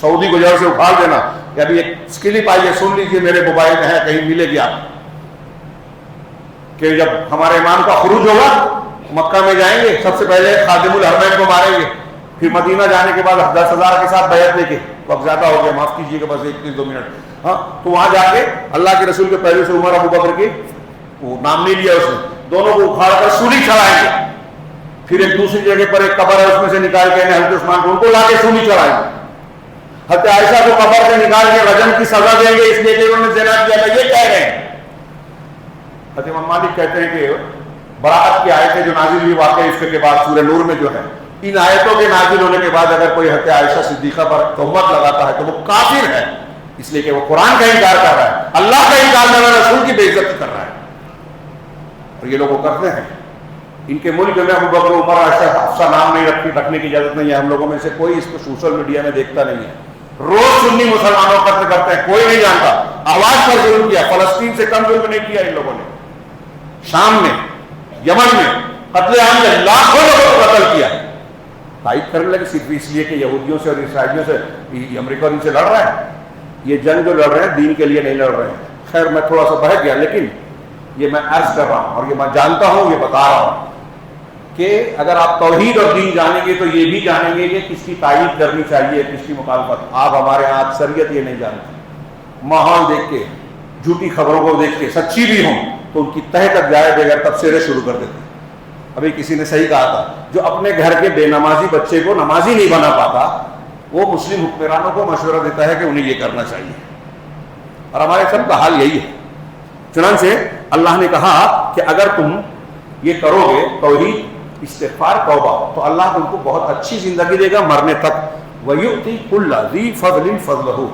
سعودی کو جڑ سے اکھاڑ دینا۔ کہ ابھی ایک کلپ آئی ہے، سن لیجیے، میرے موبائل میں ہے، کہیں ملے گی آپ، کہ جب ہمارے امام کا خروج ہوگا مکہ میں جائیں گے، سب سے پہلے خادم الحرمین کو ماریں گے، پھر مدینہ جانے کے بعد 10,000 کے ساتھ بیعت لے کے، وقت زیادہ ہو گیا معاف کیجیے گا، بس 1-2 منٹ، ہاں تو وہاں جا کے اللہ کے رسول کے پہلے سے عمر ابو بکر کے وہ نام نہیں لیا اس نے، دونوں کو اکھاڑ کر سولی چڑھائیں گے، پھر ایک دوسری جگہ پر ایک قبر ہے اس میں سے نکال کے حضرت عثمان کو ان کو لا کے سولی چڑھائیں گے، حضرت عائشہ کو قبر سے نکال کے رجم کی سزا دیں گے اس لیے کہ انہوں نے زنا کیا تھا، یہ کہہ رہے ہیں۔ حضرت امام مالک کہتے ہیں کہ براءت کی آیتیں جو نازل ہوئی واقعی اس کے بعد سورہ نور میں جو ہے، ان آیتوں کے نازل ہونے کے بعد اگر کوئی حضرت عائشہ صدیقہ پر تہمت لگاتا ہے تو وہ کافر ہے، اس لیے کہ وہ قرآن کا انکار کر رہا ہے، اللہ کا انکار کر رہا ہے، رسول کی بے عزتی کر رہا ہے، اور یہ لوگ وہ کرتے ہیں۔ ان کے ملک میں ابو بکر عمر عائشہ حفصہ نام نہیں رکھنے کی اجازت نہیں ہے، ہم لوگوں میں سے کوئی اس کو سوشل میڈیا میں دیکھتا نہیں ہے، روز سنی مسلمانوں قتل کرتے ہیں، کوئی نہیں جانتا آواز پر ظلم کیا، فلسطین سے کم ظلم نہیں کیا ان لوگوں نے، شام میں، یمن میں قتل عام میں لاکھوں لوگوں کو قتل کیا، تائید کرنے لگے صرف اس لیے کہ یہودیوں سے اور عیسائیوں سے امریکہ ان سے لڑ رہا ہے۔ یہ جنگ جو لڑ رہے ہیں دین کے لیے نہیں لڑ رہے ہیں۔ خیر میں تھوڑا سا بہک گیا، لیکن یہ میں عرض کر رہا ہوں اور یہ میں جانتا ہوں، یہ بتا رہا ہوں کہ اگر آپ توحید اور دین جانیں گے تو یہ بھی جانیں گے کہ کس کی تائید کرنی چاہیے، کس کی مخالفت۔ آپ ہمارے ہاں اکثریت یہ نہیں جانتے، ماحول دیکھ کے، جھوٹی خبروں کو دیکھ کے، سچی بھی ہوں تو ان کی تہ تک جائے بغیر تبصرے شروع کر دیتے ہیں۔ ابھی کسی نے صحیح کہا تھا، جو اپنے گھر کے بے نمازی بچے کو نمازی نہیں بنا پاتا وہ مسلم حکمرانوں کو مشورہ دیتا ہے کہ انہیں یہ کرنا چاہیے، اور ہمارے سب کا حال یہی ہے۔ چنانچہ اللہ نے کہا کہ اگر تم یہ کرو گے توحید، استغفار، توبہ، تو اللہ تم کو بہت اچھی زندگی دے گا مرنے تک۔ وَيُؤْتِي كُلَّ ذِي فَضْلٍ فَضْلَهُ،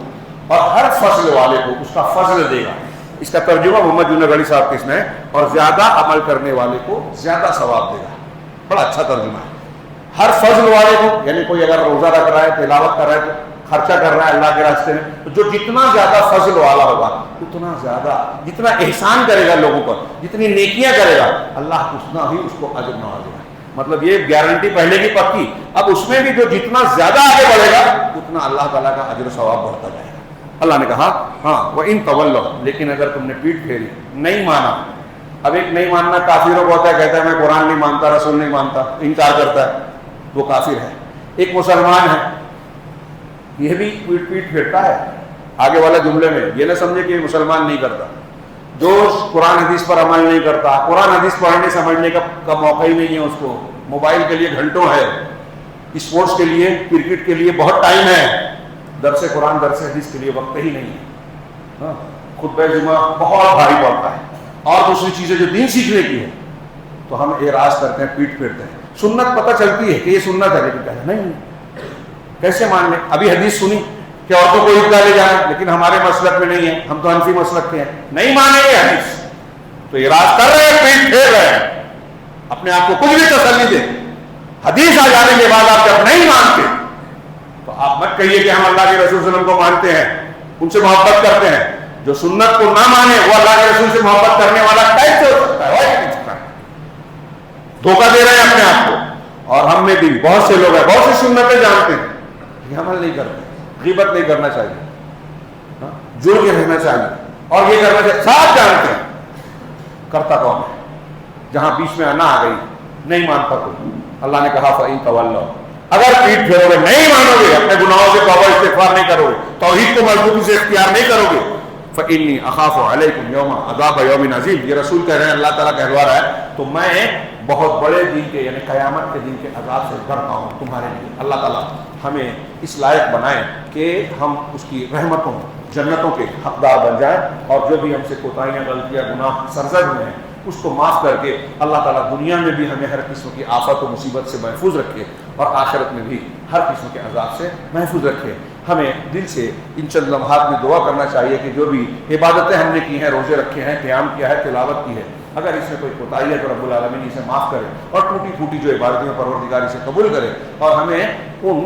اور ہر فضل والے کو اس کا فضل دے گا۔ اس کا ترجمہ محمد جنید غنی صاحب کے اس میں، اور زیادہ عمل کرنے والے کو زیادہ ثواب دے گا۔ بڑا اچھا ترجمہ ہے۔ ہر فضل والے کو، یعنی کوئی اگر روزہ رکھ رہا ہے، تلاوت کر رہا ہے، خرچہ کر رہا ہے اللہ کے راستے میں، تو جو جتنا زیادہ فضل والا ہوگا اتنا زیادہ، جتنا احسان کرے گا لوگوں پر، جتنی نیکیاں کرے گا، اللہ اتنا ہی اس کو اجر نوازے گا۔ مطلب یہ گارنٹی پہلے کی پکی، اب اس میں بھی جو جتنا زیادہ آگے بڑھے گا اتنا اللہ تعالیٰ کا اجر و ثواب بڑھتا جائے گا۔ اللہ نے کہا ہاں وَإِن تَوَلَّوْا، لیکن اگر تم نے پیٹ پھیری، نہیں مانا۔ اب ایک نہیں ماننا کافروں کو ہوتا ہے، کہتا ہے میں قرآن نہیں مانتا، رسول نہیں مانتا، انکار کرتا ہے، وہ کافر ہے۔ ایک مسلمان ہے، یہ بھی پیٹ پھیرتا ہے آگے والا جملے میں، یہ نہ سمجھے کہ یہ مسلمان نہیں کرتا، جو قرآن حدیث پر عمل نہیں کرتا، قرآن حدیث پڑھنے سمجھنے کا موقع ہی نہیں ہے اس کو، موبائل کے لیے گھنٹوں ہے، اسپورٹس کے لیے، کرکٹ کے لیے بہت ٹائم ہے، درس قرآن درس حدیث کے لیے وقت ہی نہیں ہے، خطبہ جمعہ بہت بھاری پڑتا ہے، اور دوسری چیزیں جو دین سیکھنے کی ہے تو ہم اعراض کرتے ہیں، پیٹ پھیرتے ہیں۔ سنت پتہ چلتی ہے کہ یہ سنت ہے، لیکن کہتے ہیں نہیں، کیسے مان لیں؟ ابھی حدیث سنی کہ عورتوں کو عیدگاہ لے جانا، لیکن ہمارے مسلک میں نہیں ہے، ہم تو حنفی مسلک کے ہیں، نہیں مانیں گے حدیث، تو اعراض کر رہے ہیں، پیٹ پھیر رہے ہیں، اپنے آپ کو کچھ بھی تسلی دے۔ حدیث آ جانے کے بعد آپ جب نہیں مانتے تو آپ مت کہیے کہ ہم اللہ کے رسول صلی اللہ علیہ وسلم کو مانتے ہیں، ان سے محبت کرتے ہیں۔ جو سنت کو نہ مانے وہ اللہ کے رسول سے محبت کرنے والا کیسے ہو سکتا ہے؟ دھوکہ دے رہے ہیں اپنے آپ کو۔ اور ہم میں بھی بہت سے لوگ ہیں، بہت سی سنتیں جانتے ہیں، یہ عمل نہیں کرتے۔ غیبت نہیں کرنا چاہیے، جڑ کے رہنا چاہیے، اور یہ کرنا چاہیے، ساتھ جانتے ہیں، کرتا کون ہے؟ جہاں بیچ میں نہ آ گئی، نہیں مانتا کوئی۔ اللہ نے کہا فَإِن تَوَلَّوْا، اگر پیٹ پھیرو گے، نہیں مانو گے، اپنے گناہوں سے توبہ استغفار نہیں کرو گے، توحید کو مضبوطی سے اختیار نہیں کرو گے، فإنی اخاف علیکم یوم عذاب یوم عظیم، یہ رسول کہہ رہے ہیں، اللہ تعالیٰ کہلوا رہا ہے، تو میں بہت بڑے دن کے یعنی قیامت کے دن کے عذاب سے ڈرتا ہوں تمہارے لیے۔ اللہ تعالیٰ ہمیں اس لائق بنائے کہ ہم اس کی رحمتوں جنتوں کے حقدار بن جائیں، اور جو بھی ہم سے کوتاہیاں غلطیاں گناہ سرزد ہوئے ہیں اس کو معاف کر کے اللہ تعالیٰ دنیا میں بھی ہمیں ہر قسم کی آفت و مصیبت سے محفوظ رکھے، اور آخرت میں بھی ہر قسم کے عذاب سے محفوظ رکھے۔ ہمیں دل سے ان چند لمحات میں دعا کرنا چاہیے کہ جو بھی عبادتیں ہم نے کی ہیں، روزے رکھے ہیں، قیام کیا ہے، تلاوت کی ہے، اگر اس میں کوئی کوتاہی ہے تو رب العالمین اسے معاف کرے، اور ٹوٹی پھوٹی جو عبادتیں پروردگار اسے قبول کرے، اور ہمیں ان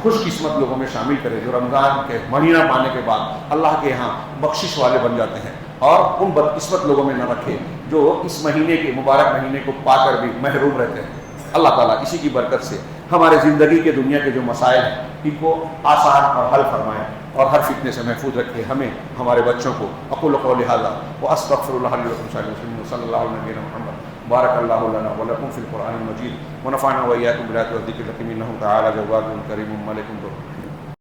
خوش قسمت لوگوں میں شامل کرے جو رمضان کے مہینہ پانے کے بعد اللہ کے ہاں بخشش والے بن جاتے ہیں، اور ان بدقسمت لوگوں میں نہ رکھے جو اس مہینے کے مبارک مہینے کو پا کر بھی محروم رہتے ہیں۔ اللہ تعالیٰ اسی کی برکت سے ہمارے زندگی کے دنیا کے جو مسائل ہیں ان کو آسان اور حل فرمائیں، اور ہر فتنے سے محفوظ رکھے ہمیں، ہمارے بچوں کو۔ اقول قولی ھذا واستغفر اللہ لی ولکم سائر المسلمین، وصلی اللہ علی نبینا محمد، بارک اللہ لنا ولکم فی القرآن المجید، ونفعنا وإياکم بالآیات والذکر الحکیم، انہ تعالی جواد کریم ملک